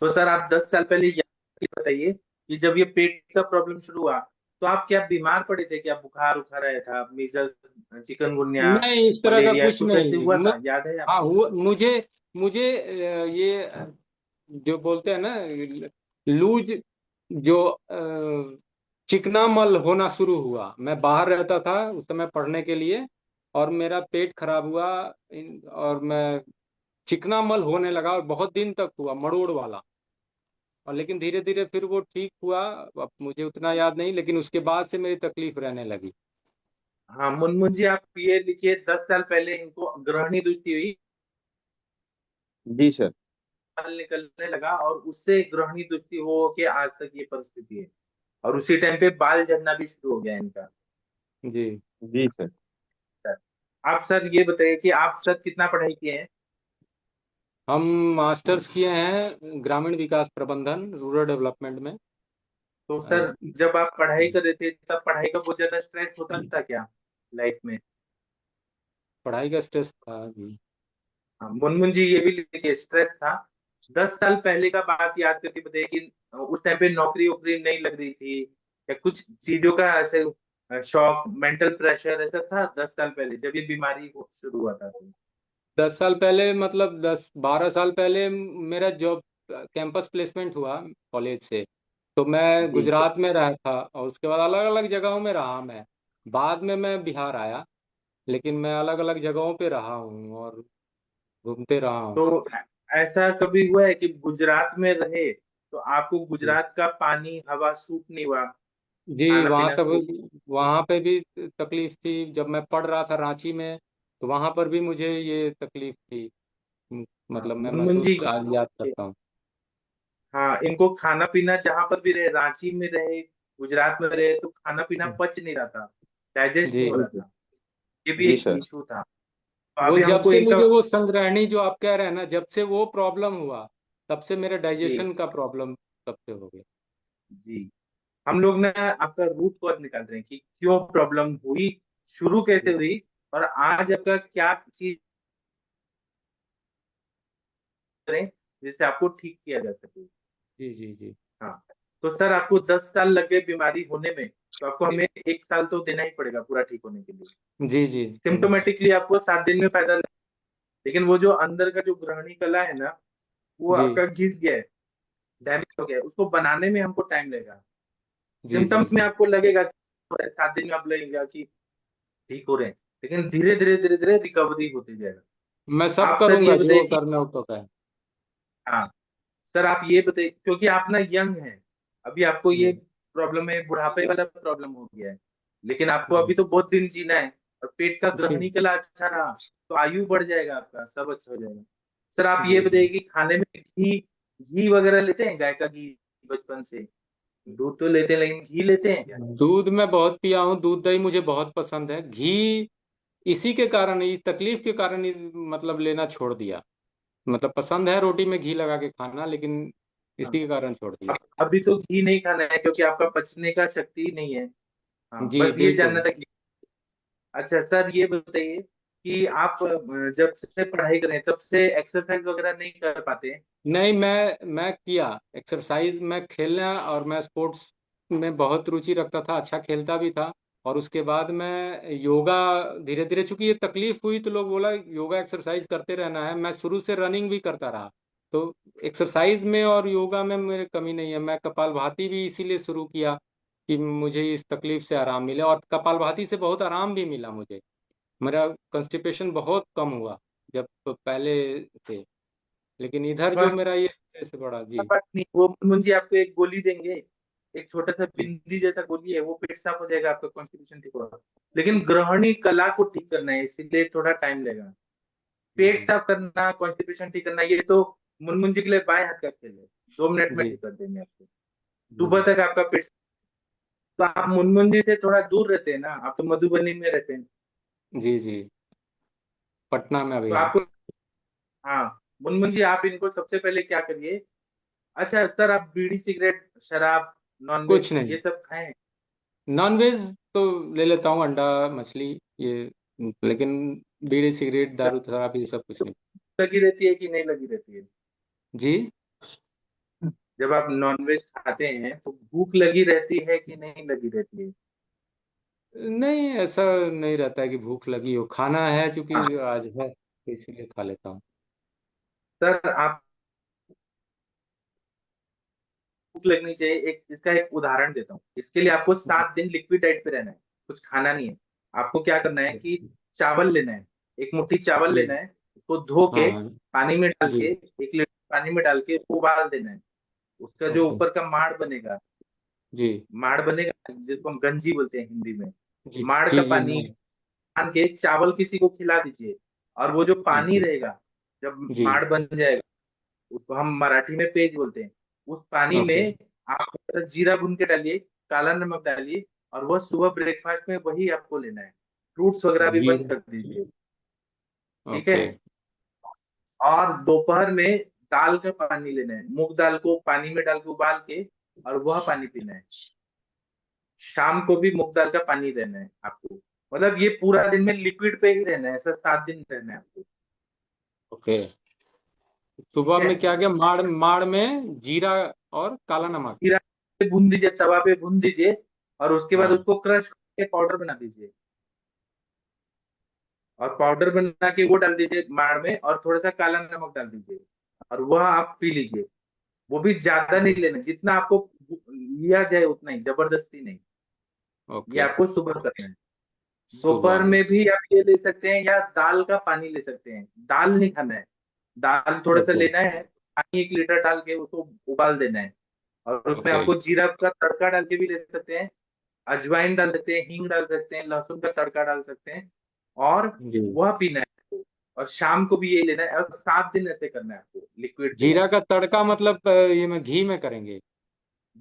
तो सर आप 10 साल पहले ये बताइए कि जब ये पेट का प्रॉब्लम शुरू हुआ, तो आप क्या बीमार पड़े थे क्या, बुखार उखार आया था, मीजल्स, चिकनगुनिया, नहीं, इस तरह का मलेरिया, कुछ कुछ ऐसे नहीं। हुआ था, याद है हाँ, आपको? हुआ मुझे। मुझे ये जो बोलते हैं ना, लूज, जो चिकना मल होना शुरू हुआ। मैं बाहर रहता था उस समय पढ़ने के लिए, और मेरा पेट खराब हुआ। और मैं चिकना मल होने लगा और बहुत दिन तक हुआ, मरोड़ वाला। और लेकिन धीरे धीरे फिर वो ठीक हुआ। अब मुझे उतना याद नहीं, लेकिन उसके बाद से मेरी तकलीफ रहने लगी। हाँ मुनमुन जी, आप ये लिखिए 10 साल पहले इनको ग्रहणी दृष्टि हुई, जी सर। बाल निकलने लगा और उससे ग्रहणी दृष्टि हो के आज तक ये परिस्थिति है। और उसी टाइम पे बाल झड़ना भी शुरू हो गया इनका। जी। जी सर। आप सर ये बताइए कि आप सर कितना पढ़ाई किए हैं? हम मास्टर्स किए हैं ग्रामीण विकास प्रबंधन, रूरल डेवलपमेंट में। तो सर जब आप पढ़ाई कर रहे थे तब पढ़ाई का बहुत ज्यादा स्ट्रेस होता था क्या लाइफ में? पढ़ाई का स्ट्रेस था जी। हाँ मुनमुन जी, ये भी लिखिए स्ट्रेस था। 10 साल पहले का बात याद करके बताइए कि उस टाइम पे नौकरी वोकरी नहीं लग रही थी या कुछ चीजों का ऐसे शॉक, मेंटल प्रेशर ऐसा था 10 साल पहले जब ये बीमारी शुरू हुआ था तो? 10 साल पहले मतलब 10-12 साल पहले मेरा जॉब कैंपस प्लेसमेंट हुआ कॉलेज से। तो मैं जी गुजरात में रहा था और उसके बाद अलग अलग जगहों में रहा मैं। बाद में मैं बिहार आया, लेकिन मैं अलग अलग जगहों पे रहा हूँ और घूमते रहा हूँ। तो ऐसा कभी हुआ है कि गुजरात में रहे तो आपको जी गुजरात का पानी हवा सूट नहीं हुआ, जी, खाना वहाँ पीना तक सूट? वहाँ पे भी तकलीफ थी। जब मैं पढ़ रहा था रांची में, तो वहाँ पर भी मुझे ये तकलीफ थी। हाँ मतलब मैं मुनमुन जी, महसूस आज याद करता हूँ। हाँ इनको खाना पीना जहां पर भी रहे, रांची में रहे, गुजरात में रहे, तो खाना पीना पच नहीं रहा था, डाइजेस्ट नहीं जी। हो रहा था। ये भी जी एक सर। इशू था। तो वो अभी जब हमको से इनका मुझे वो संग्रहणी जो आप कह रहे हैं ना, जब से वो प्रॉब्लम हुआ, तब से मेरा जी डाइजेशन का प्रॉब्लम तब से हो गया। जी, हम लोग ना आपका रूट कॉज निकाल रहे हैं कि क्यों प्रॉब्लम हुई, शुरू कैसे हुई, और आज आपका क्या चीज करें जिससे आपको ठीक किया जा सके। जी जी जी। हाँ, तो सर आपको 10 साल लग गए बीमारी होने में, तो आपको हमें 1 साल तो देना ही पड़ेगा पूरा ठीक होने के लिए। जी जी। सिम्टोमेटिकली आपको 7 दिन में फायदा नहीं, लेकिन वो जो अंदर का जो ग्रहणी कला है ना, वो जी आपका घिस गया है, डैमेज हो गया है, उसको बनाने में हमको टाइम लगेगा। जी जी सिम्टम्स में जी। आपको लगेगा कि 7 दिन में आप लगेगा कि ठीक हो रहे हैं, लेकिन धीरे धीरे धीरे धीरे रिकवरी होती जाएगा। मैं सब आप सर ये करूंगा बताइए जो कि करना हो तो है। हाँ सर, आप ये बताइए क्योंकि आप ना यंग हैं, अभी आपको ये जी प्रॉब्लम है, बुढ़ापे वाला प्रॉब्लम हो गया है, लेकिन आपको जी अभी तो बहुत दिन जीना है, और पेट का जी ग्रहणी कला अच्छा रहा तो आयु बढ़ जाएगा, आपका सब अच्छा हो जाएगा। सर आप ये जी बताइए जी। कि खाने में घी, घी वगैरह लेते हैं, गाय का घी? बचपन से दूध तो लेते हैं, लेकिन घी लेते हैं क्या? दूध मैं बहुत पिया हूँ, दूध दही मुझे बहुत पसंद है। घी इसी के कारण, इस तकलीफ के कारण ही मतलब लेना छोड़ दिया। मतलब पसंद है रोटी में घी लगा के खाना, लेकिन हाँ, इसी के कारण छोड़ दिया। अभी तो घी नहीं खाना है क्योंकि आपका पचने का शक्ति नहीं है। हाँ जी बस ये जानना बिल्कुल। था कि अच्छा सर ये बताइए कि आप जब से पढ़ाई करें तब से एक्सरसाइज वगैरह नहीं कर पाते हैं? नहीं, मैं किया एक्सरसाइज। मैं खेलना और मैं स्पोर्ट्स में बहुत रुचि रखता था, अच्छा खेलता भी था। और उसके बाद मैं योगा धीरे धीरे, चूंकि ये तकलीफ हुई तो लोग बोला योगा एक्सरसाइज करते रहना है। मैं शुरू से रनिंग भी करता रहा। तो एक्सरसाइज में और योगा में मेरे कमी नहीं है। मैं कपालभाति भी इसीलिए शुरू किया कि मुझे इस तकलीफ से आराम मिले, और कपालभाति से बहुत आराम भी मिला मुझे। मेरा कंस्टिपेशन बहुत कम हुआ जब पहले से। लेकिन इधर जो बस मेरा ये से बड़ा जी। बात नहीं, वो मुझे आपको एक गोली देंगे, एक छोटा सा बिंदी जैसा गोली है, वो पेट साफ हो जाएगा, आपका कॉन्स्टिपेशन ठीक होगा। लेकिन ग्रहणी कला को ठीक करना है, इसीलिए थोड़ा टाइम लगेगा। पेट जी साफ करना, कॉन्स्टिपेशन ठीक करना, ये तो मुनमुन जी के लिए बाएं हाथ का खेल है, 2 मिनट में जी ठीक कर देंगे आपको। जी सुबह तक आपका पेट। तो आप मुनमुन जी से थोड़ा दूर रहते हैं ना, आप तो मधुबनी में रहते हैं, जी जी। पटना में अभी तो है। आपको हाँ मुनमुन जी, आप इनको सबसे पहले क्या करिए। अच्छा सर, आप बीड़ी सिगरेट शराब कुछ नॉनवेज नहीं। ये सब खाएं? नॉन वेज तो ले लेता हूँ, अंडा मछली ये। लेकिन बीड़ी सिगरेट जब दारू शराब ये सब कुछ नहीं। लगी रहती है कि नहीं लगी रहती है? जी। जब आप नॉनवेज खाते हैं तो भूख लगी रहती है कि नहीं लगी रहती है? नहीं, ऐसा नहीं रहता है कि भूख लगी हो। खाना है चूंकि आज है तो इसीलिए खा लेता हूँ। सर आप भूख लगनी चाहिए, एक इसका एक उदाहरण देता हूँ। इसके लिए आपको 7 दिन लिक्विड डाइट पे रहना है, कुछ खाना नहीं है। आपको क्या करना है कि चावल लेना है, एक मुट्ठी चावल जी लेना है, उसको धो के हाँ पानी में डाल जी के 1 लीटर पानी में डाल के उसको उबाल देना है। उसका जो ओके ऊपर का माड़ बनेगा, जी माड़ बनेगा जिसको हम गंजी बोलते हैं हिंदी में, जी माड़ जी का जी पानी मैं छान के चावल किसी को खिला दीजिए। और वो जो पानी ओके रहेगा, जब जी माड़ बन जाएगा, उसको हम मराठी में पेज बोलते हैं, उस पानी ओके में आप थोड़ा जीरा भून के डालिए, काला नमक डालिए, और वह सुबह ब्रेकफास्ट में वही आपको लेना है। फ्रूट्स वगैरह भी जी बंद कर दीजिए। ठीक है। ओके और दोपहर में दाल का पानी लेना है, मूंग दाल को पानी में डाल के उबाल के, और वह पानी पीना है। शाम को भी मूंग दाल का पानी लेना है आपको। मतलब ये पूरा दिन में लिक्विड पे ही रहना है, ऐसा 7 दिन रहना है आपको। ओके ठीक सुबह है। में क्या क्या माड़ माड़ में जीरा और काला नमक जीरा पे भून दीजिए, तवा पे भून दीजिए, और उसके बाद हाँ उसको क्रश करके पाउडर बना दीजिए। और पाउडर बना के वो डाल दीजिए माड़ में, और थोड़ा सा काला नमक डाल दीजिए, और वह आप पी लीजिए। वो भी ज्यादा नहीं लेना, जितना आपको लिया जाए उतना ही, जबरदस्ती नहीं। ये ओके आपको सुबह करना है। सुबह दोपहर में में भी आप ये ले सकते हैं, या दाल का पानी ले सकते हैं। दाल नहीं खाना है, दाल थोड़ा सा ओके लेना है, पानी 1 लीटर डाल के उसको उबाल देना है। और उसमें ओके आपको जीरा का तड़का डाल के भी ले सकते हैं, अजवाइन डाल सकते हैं, हींग डाल सकते हैं, लहसुन का तड़का डाल सकते हैं, और जी वह पीना है आपको। और शाम को भी यही लेना है, और 7 दिन ऐसे करना है आपको, लिक्विड पे ही। जीरा का तड़का मतलब ये में घी में करेंगे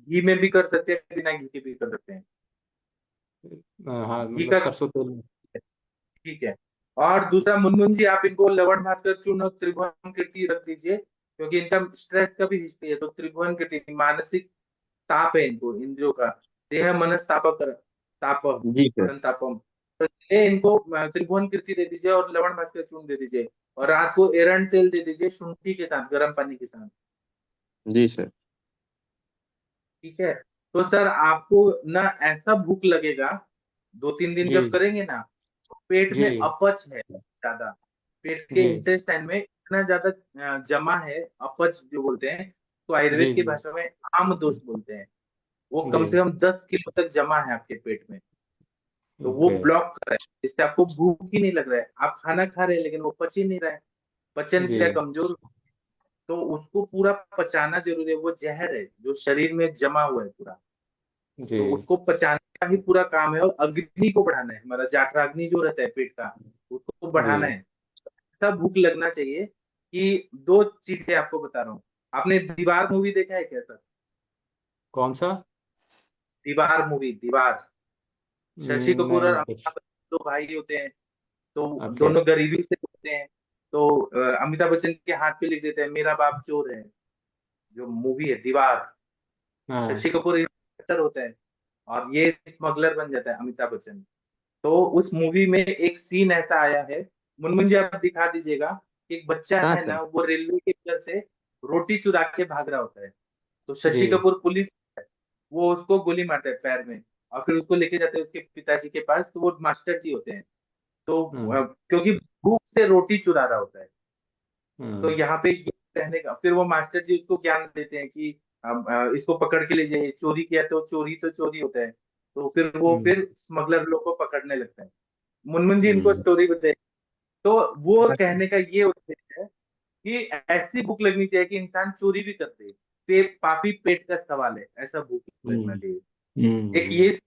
घी में भी कर सकते हैं, बिना घी के भी कर सकते हैं। हाँ घी मतलब का, सरसों तेल में ठीक है। और दूसरा, मुनमुन जी, आप इनको लवण भास्कर चूर्ण और त्रिभुवन कीर्ति रख दीजिए, क्योंकि इनका स्ट्रेस का भी हिस्ट्री है। तो त्रिभुवन कीर्ति मानसिक ताप है इनको, इंद्रियों का, देह मनस्तापक ताप जी सर। संतापम। तो ये इनको त्रिभुवन कीर्ति दे दीजिए, और लवण भास्कर चूर्ण दे दीजिए, और रात को एरंड तेल दे दीजिए शुंठी के साथ, गर्म पानी के साथ। जी सर। ठीक है। तो सर आपको ना ऐसा भूख लगेगा, 2-3 दिन जी जब करेंगे ना, तो पेट जी में अपच है ज्यादा, पेट के जी इंटेस्टाइन में इतना ज्यादा जमा है, अपच जो बोलते हैं, तो जी आयुर्वेद की जी भाषा में आम दोष बोलते हैं। वो कम जी से कम 10 किलो तक जमा है आपके पेट में। तो वो ओके ब्लॉक कर रहा है, जिससे आपको भूख ही नहीं लग रहा है, आप खाना खा रहे हैं लेकिन वो पच ही नहीं रहा है, पचन जी क्रिया कमजोर। तो उसको पूरा पचाना जरूरी है, वो जहर है जो शरीर में जमा हुआ है पूरा। जी तो उसको पचाने का ही पूरा काम है, और अग्नि को बढ़ाना है, हमारा जाठराग्नि जो रहता है पेट का, उसको जी बढ़ाना है। ऐसा भूख लगना चाहिए कि, 2 चीजें आपको बता रहा हूँ। आपने दीवार मूवी देखा है क्या सर? कौन सा दीवार मूवी, दीवार। शशि कपूर और नहीं अमिताभ बच्चन 2 भाई होते हैं, तो ओके दोनों गरीबी से होते हैं। तो अमिताभ बच्चन के हाथ पे लिख देते हैं, मेरा बाप चोर है। जो मूवी है दीवार, हाँ शशि कपूर एक्टर होता है, और ये स्मगलर बन जाता है अमिताभ बच्चन। तो उस मूवी में एक सीन ऐसा आया है, मुनमुन जी आप दिखा दीजिएगा, कि एक बच्चा हाँ है सर। ना, वो रेलवे के अंदर से रोटी चुरा के भाग रहा होता है। तो शशि जी कपूर पुलिस है, वो उसको गोली मारता है पैर में, और फिर उसको लेके जाते हैं उसके पिताजी के पास। तो वो मास्टर जी होते हैं। तो हम्म क्योंकि भूख से रोटी चुरा रहा होता है, तो हम्म यहाँ पे ये कहने का, फिर वो मास्टर जी उसको ज्ञान देते हैं कि इसको पकड़ के ले जाइए, चोरी किया तो चोरी होता है। तो फिर वो हम्म फिर स्मगलर लोग को पकड़ने लगता है। मुनमुन जी इनको हम्म, स्टोरी बताइए। तो वो अच्छा कहने का ये उद्देश्य है कि ऐसी भूख लगनी चाहिए कि इंसान चोरी भी कर दे। पापी पेट का सवाल है, ऐसा भूख लगना हम्म चाहिए। एक हम्म ये,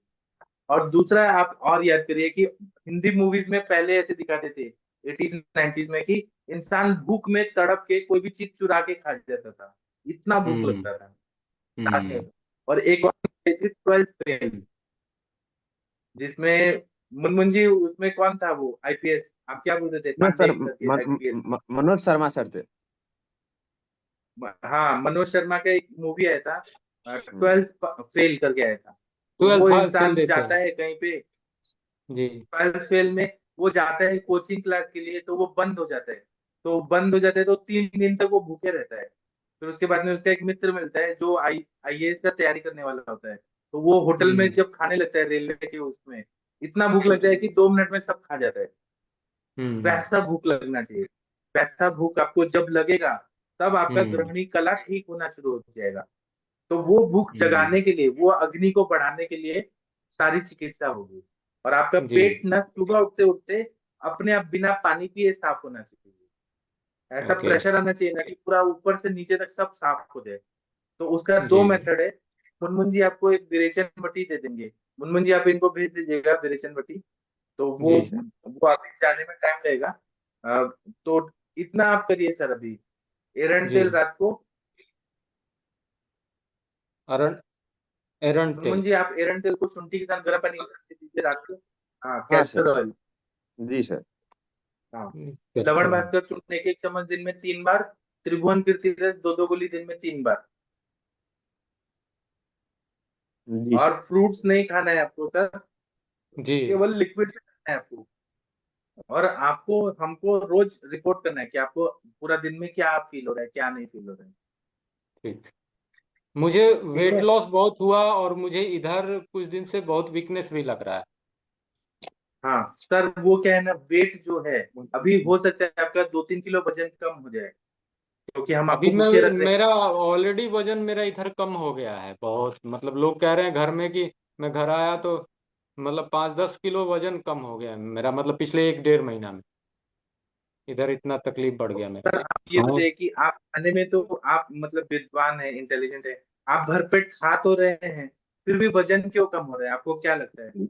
और दूसरा आप और याद करिए कि हिंदी मूवीज में पहले ऐसे दिखाते थे 80s 90s में, कि इंसान भूख में तड़प के कोई भी चीज चुरा के खा जाता था, इतना भूख हम्म लगता था लास्ट में। हम्म, और एक और 12th फेल, जिसमें मुनमुन जी, उसमें कौन था वो आईपीएस, आप क्या बोलते थे, मनोज सर पांडे करके आईपीएस। मनोज शर्मा सर थे। हाँ, मनोज शर्मा का एक मूवी आया था, हम्म, 12th फेल करके आया था। तो ट्वेल्थ वो था फेल इंसान देते जाता हैं है कहीं पे, जी 12th फेल में वो जाता है कोचिंग क्लास के लिए, तो वो बंद हो जाता है। तो बंद हो जाता है तो 3 दिन तक वो भूखे रहता है। फिर उसके बाद में उसका एक मित्र मिलता है जो आईएएस का तैयारी करने वाला होता है। तो वो होटल में हम्म जब खाने लगता है रेलवे के उसमें, इतना भूख लगता है कि 2 मिनट में सब खा जाता है। हम्म वैसा भूख लगना चाहिए। वैसा भूख आपको जब लगेगा, तब आपका हम्म ग्रहणी कला ठीक होना शुरू हो जाएगा। तो वो भूख हम्म, जगाने के लिए, वो अग्नि को बढ़ाने के लिए सारी चिकित्सा होगी। और आपका जी पेट न सुबह उठते उठते अपने आप बिना पानी पिए साफ होना चाहिए। ऐसा ओके प्रेशर आना चाहिए ना कि पूरा ऊपर से नीचे तक सब साफ हो जाए। तो उसका जी 2 मेथड है। मुनमुन जी आपको एक विरेचन बटी दे देंगे। मुनमुन जी आप इनको भेज दीजिएगा विरेचन बटी। तो जी सर। वो अभी जाने में टाइम लगेगा। तो इतना आप करिए सर अभी। एरंड जी तेल रात को। अरण एरंड मुनमुन तेल जी आप एरंड तेल को शुंठी के साथ गर्म पानी में डाल के दीजिए रात को। हाँ, हाँ सर। Castor oil. जी सर। हाँ, लवण कैस्टर ऑयल भास्कर चूर्ण 1 चम्मच दिन में 3 बार। त्रिभुवन कीर्ति रस 2 गोली दिन में 3 बार। जी सर। और फ्रूट्स नहीं खाना है आपको सर। जी केवल लिक्विड खाना है आपको। और आपको हमको रोज रिपोर्ट करना है कि आपको पूरा दिन में क्या फील हो रहा है, क्या नहीं फील हो रहा है। ठीक। मुझे ठीक वेट है। लॉस बहुत हुआ और मुझे इधर कुछ दिन से बहुत वीकनेस भी लग रहा है। हाँ सर, वो क्या है ना, वेट जो है अभी हो सकता है आपका 2-3 किलो वजन कम हो जाए, क्योंकि हम अभी आपको मैं भूखे रख रहे हैं। मेरा ऑलरेडी वजन मेरा इधर कम हो गया है बहुत, मतलब लोग कह रहे हैं घर में कि मैं घर आया तो मतलब 5-10 किलो वजन कम हो गया है मेरा, मतलब पिछले 1-1.5 महीना में इधर इतना तकलीफ बढ़ गया मेरा। सर आप ये हाँ बताइए कि आप खाने में तो आप मतलब विद्वान है, इंटेलिजेंट है। आप भरपेट खा तो रहे हैं, फिर भी वजन क्यों कम हो रहा है, आपको क्या लगता है?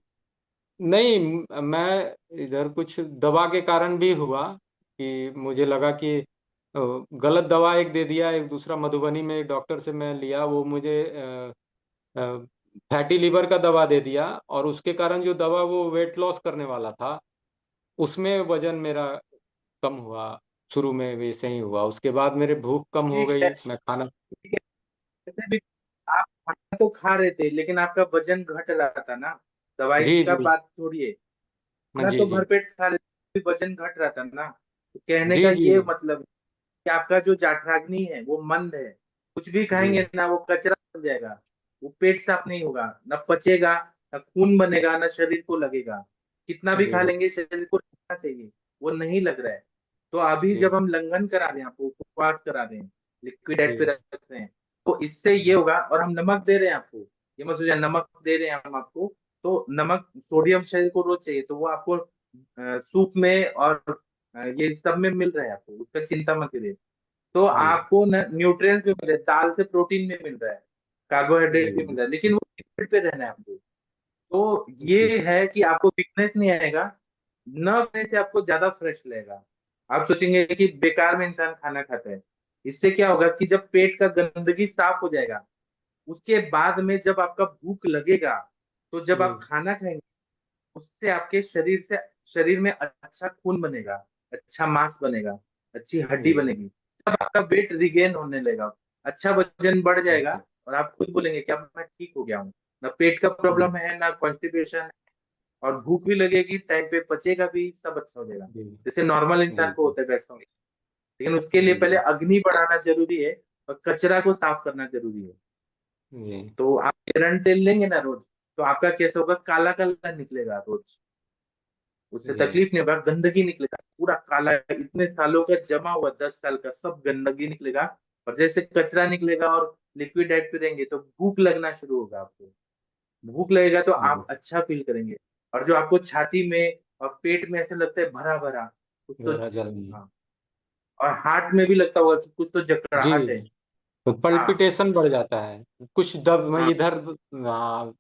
नहीं, मैं इधर कुछ दवा के कारण भी हुआ कि मुझे लगा कि गलत दवा एक दे दिया, एक दूसरा मधुबनी में एक डॉक्टर से मैं लिया, वो मुझे फैटी लीवर का दवा दे दिया और उसके कारण जो दवा वो वेट लॉस करने वाला था उसमें वजन मेरा कम हुआ। शुरू में वैसे ही हुआ, उसके बाद मेरे भूख कम हो ठीक है, गई, मैं खाना। ठीक है। वैसे भी आप खाना तो खा रहे थे, लेकिन आपका वजन घट रहा था ना। दवाई जी का जी बात छोड़िए, खाना जी तो जी भरपेट खा रहे थे, वजन घट रहा था ना। तो कहने जी का जी ये मतलब कि आपका जो जाठराग्नि है वो मंद है। कुछ भी जी खाएंगे ना वो कचरा बन जाएगा। वो पेट साफ नहीं होगा, ना पचेगा, ना खून बनेगा, ना शरीर को लगेगा। कितना भी जी खा लेंगे शरीर को लगना चाहिए, वो नहीं लग रहा है। तो अभी जी जब हम लंघन करा रहे हैं, आपको उपवास करा रहे हैं, लिक्विड डाइट पे जी रख रहे हैं, तो इससे ये होगा। और हम नमक दे रहे हैं आपको, ये मत सोचिए नमक दे रहे हैं हम आपको। तो नमक सोडियम शरीर को रोज चाहिए, तो वो आपको सूप में और ये सब में मिल रहा है आपको, उसका चिंता मत करिए। तो जी आपको न न्यूट्रिएंट्स भी मिल रहे हैं, दाल से प्रोटीन भी मिल रहा है, कार्बोहाइड्रेट भी मिल जी रहा है, लेकिन वो लिक्विड पे रहना है आपको। तो जी ये है कि आपको वीकनेस नहीं आएगा, न खाने से आपको ज्यादा फ्रेश लगेगा। आप सोचेंगे कि बेकार में इंसान खाना खाता है। इससे क्या होगा कि जब पेट का गंदगी साफ हो जाएगा, उसके बाद में जब आपका भूख लगेगा, तो जब आप जी खाना खाएंगे, उससे आपके शरीर में अच्छा खून बनेगा, अच्छा मांस बनेगा, अच्छी हड्डी जी बनेगी। तब आपका वेट रिगेन होने लगेगा, अच्छा वजन बढ़ जाएगा। और आप खुद बोलेंगे कि अब मैं ठीक हो गया हूँ, ना पेट का जी प्रॉब्लम है, ना कॉन्स्टिपेशन, और भूख भी लगेगी, टाइम पे पचेगा भी, सब अच्छा हो जाएगा। जी जैसे नॉर्मल जी इंसान को जी होता है वैसा होगा। लेकिन उसके लिए पहले जी अग्नि बढ़ाना जरूरी है, और कचरा को साफ करना जरूरी है। जी तो आप एरंड तेल लेंगे ना रोज, तो आपका कैसे होगा, काला काला निकलेगा रोज। उससे जी तकलीफ नहीं होगा, गंदगी निकलेगा पूरा काला, इतने सालों का जमा हुआ 10 साल का सब गंदगी निकलेगा। और जैसे कचरा निकलेगा और लिक्विड डाइट पे रहेंगे, तो भूख लगना शुरू होगा आपको। भूख लगेगा तो जी आप अच्छा फील करेंगे। और जो आपको छाती में और पेट में ऐसे लगता है भरा भरा कुछ तो, मेरा जलन। हाँ, और हार्ट में भी लगता होगा कि कुछ तो जी जकड़ाहट है। तो हाँ, पल्पिटेशन बढ़ जाता है, कुछ दब हाँ, इधर हाँ,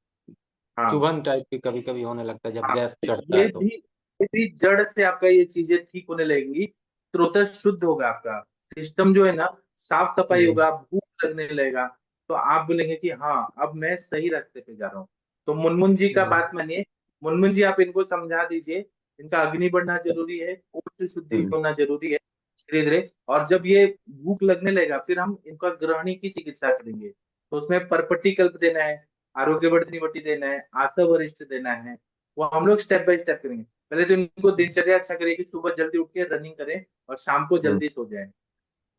हाँ, चुभन टाइप की कभी कभी होने लगता है जब हाँ। गैस तो चढ़ता है तो। ये भी जड़ से आपका ये चीजें ठीक होने लगेंगी। स्रोत शुद्ध होगा आपका, सिस्टम जो है ना, साफ सफाई जी होगा, भूख लगने लगेगा। तो आप बोलेंगे कि हाँ, अब मैं सही रास्ते पे जा रहा हूँ। तो मुनमुन जी का जी बात मानिए। मुनमुन जी आप इनको समझा दीजिए, इनका अग्नि बढ़ना जरूरी है, कोष्ठ शुद्धि हम्म। होना जरूरी है धीरे धीरे। और जब ये भूख लगने लगेगा, फिर हम इनका ग्रहणी की चिकित्सा करेंगे। तो उसमें परपट्टी कल्प देना है, आरोग्यवर्धिनी वटी देना है, आशा वरिष्ठ देना है। वो हम लोग स्टेप बाय स्टेप करेंगे। पहले तो इनको दिनचर्या अच्छा करें कि सुबह जल्दी उठ के रनिंग करें और शाम को हम्म। जल्दी सो जाएं।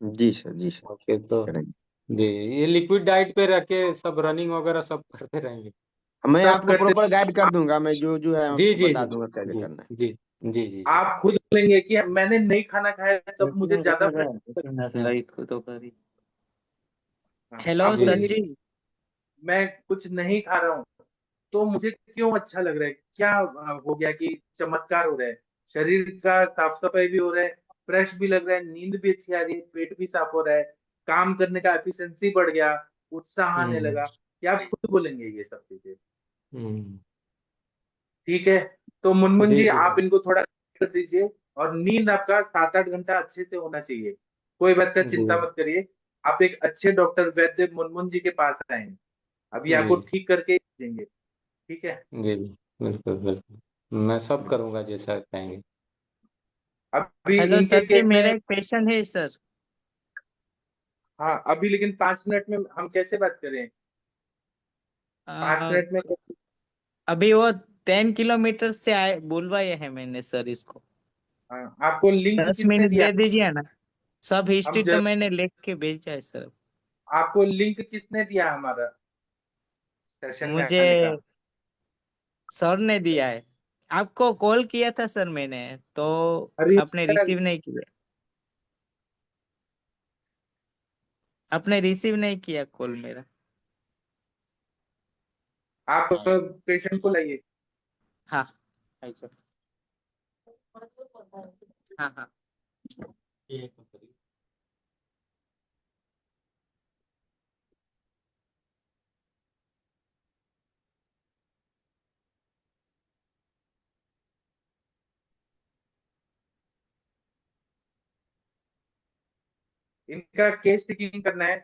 जी सर। जी सर। ओके तो करेंगे। जी, ये लिक्विड डाइट पे रख के सब रनिंग वगैरह सब करते रहेंगे। मैं सब आपको करते। प्रॉपर गाइड कर दूंगा, मैं जो जो है जी आपको जी बता जी दूंगा कैसे जी करना है। जी जी जी जी आप खुद बोलेंगे कि मैंने नहीं खाना खाया, तब मुझे ज्यादा लाइक तो करी। हाँ, हेलो आप जी सर बोलेंगे जी। कि मैं कुछ नहीं खा रहा हूँ, तो मुझे क्यों अच्छा लग रहा है, क्या हो गया कि चमत्कार हो रहा है। शरीर का साफ सफाई भी हो रहा है, फ्रेश भी लग रहा है, नींद भी अच्छी आ रही है, पेट भी साफ हो रहा है, काम करने का एफिशिएंसी बढ़ गया, उत्साह आने हम्म लगा। क्या आप खुद बोलेंगे ये सब चीजें? हम्म। ठीक है। तो मुनमुन जी जी जी आप इनको थोड़ा कर दीजिए, और नींद आपका 7-8 घंटा अच्छे से होना चाहिए। कोई बात का जी चिंता मत करिए। आप एक अच्छे डॉक्टर वैद्य मुनमुन जी के पास आए, अभी आपको जी ठीक करके देंगे। ठीक है। जी जी, बिल्कुल बिल्कुल, मैं सब करूंगा जैसा आप कहेंगे। अभी हेलो इनके सर जी, केस मेरा में, एक क्वेश्चन है सर। हाँ अभी लेकिन 5 मिनट में हम कैसे बात करें? 5 मिनट में अभी वो 10 किलोमीटर से आए बुलवाए है मैंने सर इसको। हाँ, आपको लिंक 10 मिनट किसने दिया? दे दीजिए ना। सब हम हिस्ट्री तो जर, मैंने लिख के भेजा है सर। आपको लिंक किसने दिया हमारा सेशन में मुझे आने का? सर ने दिया है। आपको कॉल किया था सर मैंने, तो अरे आपने रिसीव नहीं किया। आपने रिसीव नहीं किया कॉल मेरा। आप पेशेंट को लाइए। हाँ है सर। हाँ हाँ। इनका केस टेकिंग करना है।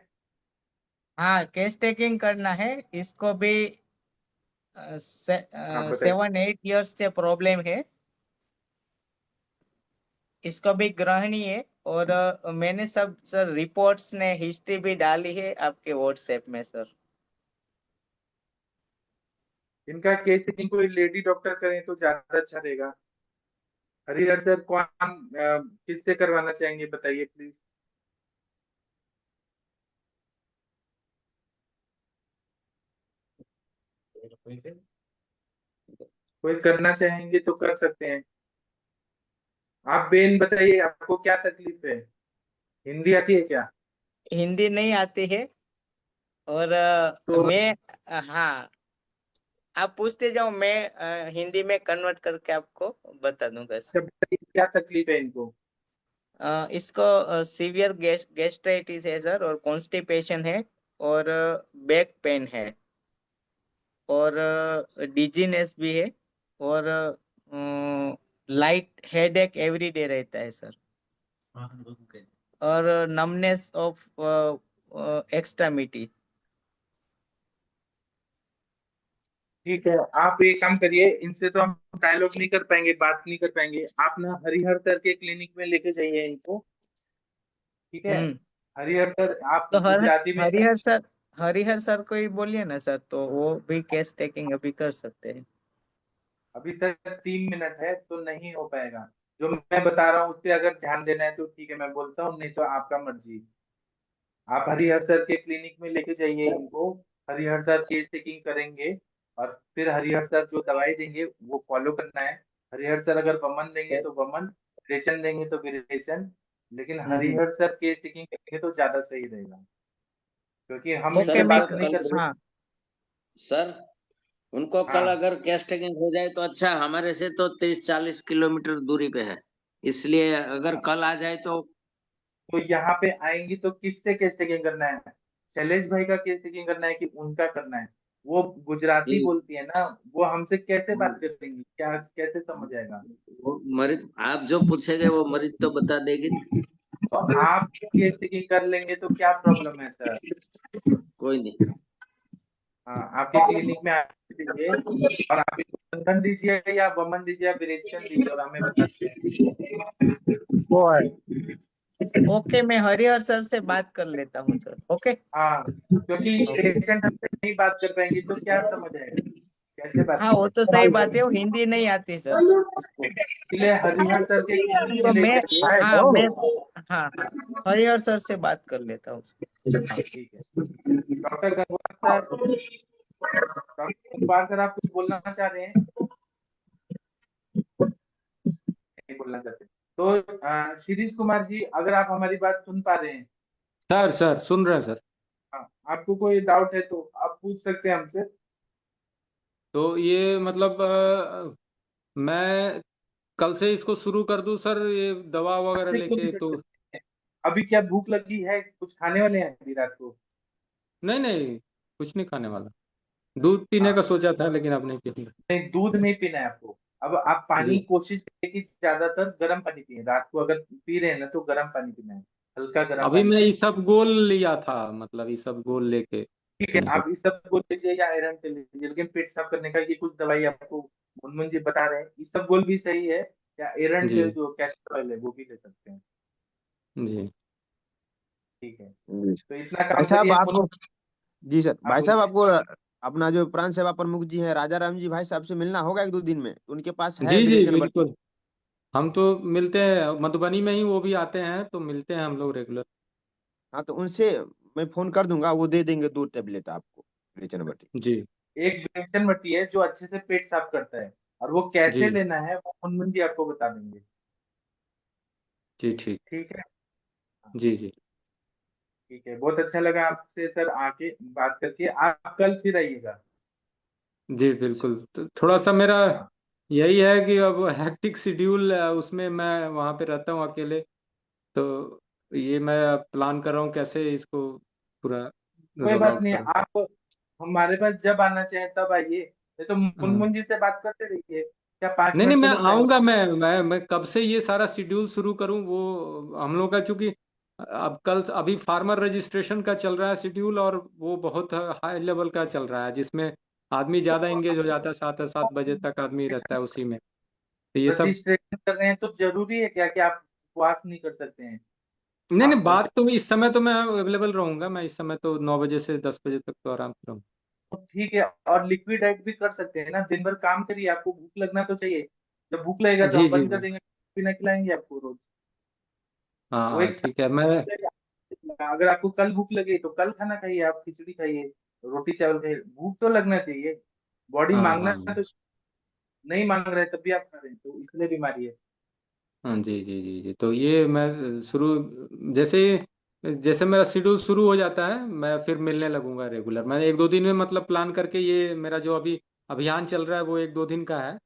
हाँ केस टेकिंग करना है इसको भी। हाँ बताइए। 7-8 इयर्स से प्रॉब्लम है। इसको भी ग्रहणी है। और मैंने सब सर रिपोर्ट्स ने हिस्ट्री भी डाली है आपके व्हाट्सएप में सर। इनका केस टेकिंग कोई लेडी डॉक्टर करें तो ज्यादा अच्छा रहेगा। हरिहर सर कौन किससे करवाना चाहेंगे बताइए प्लीज। कोई करना चाहेंगे तो कर सकते हैं। आप बेन बताइए आपको क्या तकलीफ है? हिंदी आती है क्या? हिंदी नहीं आती है। और तो मैं हाँ, आप पूछते जाओ, मैं हिंदी में कन्वर्ट करके आपको बता दूंगा सर। अच्छा बताइए क्या तकलीफ है इनको? इसको सीवियर गैस्ट्राइटिस है सर, और कॉन्स्टिपेशन है, और बैक पेन है, और डिजीनेस भी है, और लाइट हेडेक एवरी डे रहता है सर, और नमनेस ऑफ एक्सट्रीमिटी। ठीक है, आप एक काम करिए, इनसे तो हम डायलॉग नहीं कर पाएंगे, बात नहीं कर पाएंगे। आप ना हरिहर सर के क्लिनिक में लेके जाइए इनको। ठीक है। हम्म। हरिहर सर आप तो गुजराती में, हरिहर सर को ही बोलिए ना सर, तो वो भी केस टेकिंग अभी कर सकते हैं। अभी तक 3 मिनट है तो नहीं हो पाएगा। जो मैं बता रहा हूँ उस पे अगर ध्यान देना है तो ठीक है मैं बोलता हूँ, नहीं तो आपका मर्जी। आप हरिहर सर के क्लिनिक में लेके जाइए इनको। हरिहर सर केस टेकिंग करेंगे, और फिर हरिहर सर जो दवाई देंगे वो फॉलो करना है। हरिहर सर अगर वमन देंगे तो वमन, विरेचन देंगे तो विरेचन, लेकिन हरिहर सर केस टेकिंग करेंगे तो ज्यादा सही रहेगा, क्योंकि हम सर ओके इनसे मैं बात नहीं कर सकते। हाँ सर उनको कल हाँ अगर कैश टेकिंग हो जाए तो अच्छा, हमारे से तो 30-40 किलोमीटर दूरी पे है, इसलिए अगर हाँ। कल आ जाए तो। तो यहाँ पे आएंगी तो किससे केस टेकिंग करना है? शैलेश भाई का केस टेकिंग करना है कि उनका करना है? वो गुजराती जी, बोलती है ना, वो हमसे कैसे बात करेंगी, क्या कैसे समझ आएगा? वो मरीज आप जो पूछेंगे वो मरीज तो बता देगी ना। तो आप केस टेकिंग कर लेंगे तो क्या प्रॉब्लम है सर? कोई नहीं। हाँ आपके क्लिनिक में आइए, और आप इनको बंधन दीजिए या वमन दीजिए या विरेचन दीजिए और हमें बताते हैं। ओके, मैं हरिहर सर से बात कर लेता हूँ सर। ओके। हाँ क्योंकि ओके। पेशेंट हमसे नहीं बात कर पाएंगे तो क्या समझ आएगा, कैसे बात हाँ वो तो सही बात है, वो करेंगे? हिंदी नहीं आती सर उसको। इसलिए हरिहर सर के क्लिनिक में तो ले मैं जाइए। हाँ मैं हाँ हाँ हरिहर सर से बात कर लेता हूँ। हाँ। ठीक है। Doctor Gangwar sir, doctor Gangwar sir आप कुछ बोलना चाह रहे हैं? नहीं बोलना चाहते तो शिरीष कुमार जी अगर आप हमारी बात सुन पा रहे हैं, सर सर सुन रहे हैं सर। हाँ, आपको कोई डाउट है तो आप पूछ सकते हैं हमसे। तो ये मतलब मैं कल से इसको शुरू कर दूं सर, ये दवा वगैरह आपसे क्यों नहीं लेके? कर तो सकते हैं? अभी क्या भूख लगी है? कुछ खाने वाले हैं अभी रात को? नहीं नहीं, कुछ नहीं खाने वाला। दूध पीने का हाँ, सोचा था लेकिन अब नहीं पीऊंगा। नहीं दूध नहीं पीना है आपको। अब आप पानी जी कोशिश करिए कि ज्यादातर गर्म पानी पिए। रात को अगर पी रहे हैं ना तो गर्म पानी पीना है, हल्का गर्म अभी पानी मैं पिए। इसबगोल लिया था, मतलब इसबगोल लेके ठीक है, पीने का। आप इस सब गोल लीजिए या आयरन पे लीजिए, लेकिन पेट साफ करने का ये कुछ दवाई आपको मुनमुन जी बता रहे हैं, इस सब गोल भी सही है। या आयरन जेल जी जो कैस्टर ऑयल है वो भी ले सकते हैं। जी ठीक है, जी तो इतना भाई काम साहब करिए। आपको, जी सर, आप भाई साहब बोलिए। आपको अपना जो प्रांत सेवा प्रमुख जी हैं राजा राम जी भाई साहब से मिलना होगा 1-2 दिन में। उनके पास है जी जी विरेचन बटी। बिल्कुल। हम तो मिलते हैं मधुबनी में ही, वो भी आते हैं तो मिलते हैं हम लोग रेगुलर। हाँ तो उनसे मैं फोन कर दूंगा, वो दे देंगे 2 टैबलेट आपको विरेचन बटी। जी एक विरेचन मट्टी है जो अच्छे से पेट साफ करता है, और वो कैसे जी लेना है वो मुनमुन जी आपको बता देंगे। जी ठीक। ठीक है। हाँ, जी जी ठीक है, बहुत अच्छा लगा आपसे सर आके बात करके। आप कल फिर आइएगा। जी बिल्कुल। तो थोड़ा सा मेरा हाँ, यही है कि अब हैक्टिक शेड्यूल, उसमें मैं वहाँ पे रहता हूँ अकेले, तो ये मैं अब प्लान कर रहा हूँ कैसे इसको पूरा कोई रोल बात आउट नहीं। करूँ। आप हमारे पास जब आना चाहें तब आइए, नहीं तो हाँ मुनमुन जी से बात करते रहिए। क्या 5 मिनट नहीं तो मैं लगता है? आऊँगा। मैं कब से ये सारा शेड्यूल शुरू करूँ, वो हम लोग का चूंकि अब कल अभी फार्मर रजिस्ट्रेशन का चल रहा है शेड्यूल, और वो बहुत हाई लेवल का चल रहा है जिसमें आदमी ज़्यादा एंगेज हो जाता है, 7 7 बजे तक आदमी रहता है उसी में। तो ये सब, रजिस्ट्रेशन कर रहे हैं तो जरूरी है क्या कि आप उपवास नहीं कर सकते हैं? नहीं नहीं, आप बात तो इस समय तो मैं अवेलेबल रहूंगा। मैं इस समय तो 9 बजे से 10 बजे तक तो आराम से रहूंगा। ठीक है, और लिक्विड डाइट भी कर सकते हैं ना। दिन भर काम करिए, आपको भूख लगना तो चाहिए। जब भूख लगेगा तो जी हम जी बंद कर देंगे, बिना खिलाएंगे आपको रोज। हाँ वो हाँ एक ठीक है। मैं अगर आपको कल भूख लगे तो कल खाना खाइए, आप खिचड़ी खाइए, रोटी चावल खाइए। भूख तो लगना चाहिए, बॉडी हाँ मांगना हाँ तो। नहीं मांग रहे तब भी आप खा रहे हैं तो इसलिए बीमारी है। हाँ जी जी जी जी। तो ये मैं शुरू, जैसे जैसे मेरा शेड्यूल शुरू हो जाता है मैं फिर मिलने लगूंगा रेगुलर। मैं 1 2 दिन में मतलब प्लान करके, ये मेरा जो अभी अभियान चल रहा है वो 1 2 दिन का है,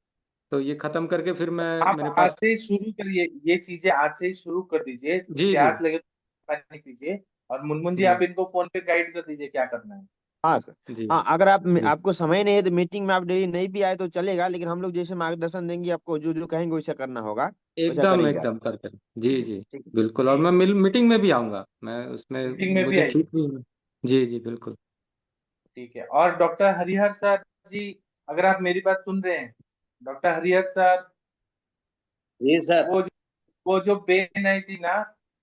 तो ये खत्म करके फिर मैं, आप मेरे आज पास। से ही शुरू करिए, ये चीजें आज से ही शुरू कर दीजिए। जी जी प्यास लगे तो पानी पीजिए, और मुनमुन जी जी आप इनको फोन पे गाइड कर दीजिए क्या करना है। हाँ सर। जी हाँ अगर आप, जी आपको समय नहीं है तो मीटिंग में आप डेली नहीं भी आए तो चलेगा, लेकिन हम लोग जैसे मार्गदर्शन देंगे आपको, जो जो कहेंगे वैसा करना होगा, वैसा एकदम करेंगे आप। एकदम कर कर। जी जी ठीक है। बिल्कुल। और मैं मीटिंग में भी आऊंगा, मैं उसमें मीटिंग में भी मुझे आइए। ठीक भी। जी जी बिल्कुल। ठीक है, और डॉक्टर हरिहर सर जी, अगर आप मेरी बात सुन रहे हैं, डॉक्टर हरिहर सर, जी सर। वो वो जो बेन आई थी ना,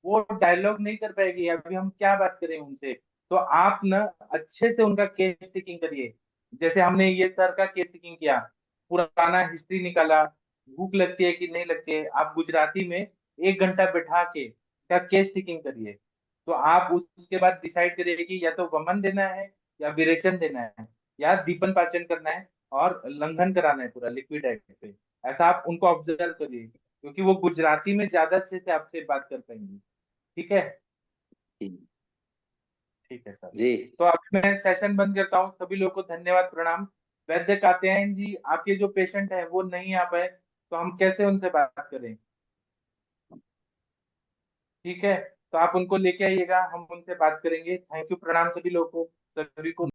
वो डायलॉग नहीं कर पाएगी। अभी हम क्या बात करें उनसे? तो आप ना अच्छे से उनका केस टेकिंग करिए, जैसे हमने ये सर का केस टेकिंग किया, पुराना हिस्ट्री निकाला, भूख लगती है कि नहीं लगती है। आप गुजराती में 1 घंटा बैठा के क्या केस टेकिंग करिए, तो आप उसके बाद डिसाइड करिए कि या तो वमन देना है, या विरेचन देना है, या दीपन पाचन करना है, और लंघन कराना है पूरा लिक्विड डाइट पे। ऐसा आप उनको ऑब्जर्व करिए, क्योंकि वो गुजराती में ज्यादा अच्छे से आपसे बात कर पाएंगे। ठीक है। ठीक है सर। जी तो अब मैं सेशन बंद करता हूँ। सभी लोगों को धन्यवाद, प्रणाम। वैद्य कात्यायन जी, आपके जो पेशेंट है वो नहीं आ पाए, तो हम कैसे उनसे बात करें? ठीक है, तो आप उनको लेके आइएगा, हम उनसे बात करेंगे। थैंक यू, प्रणाम सभी लोगों को, सभी को।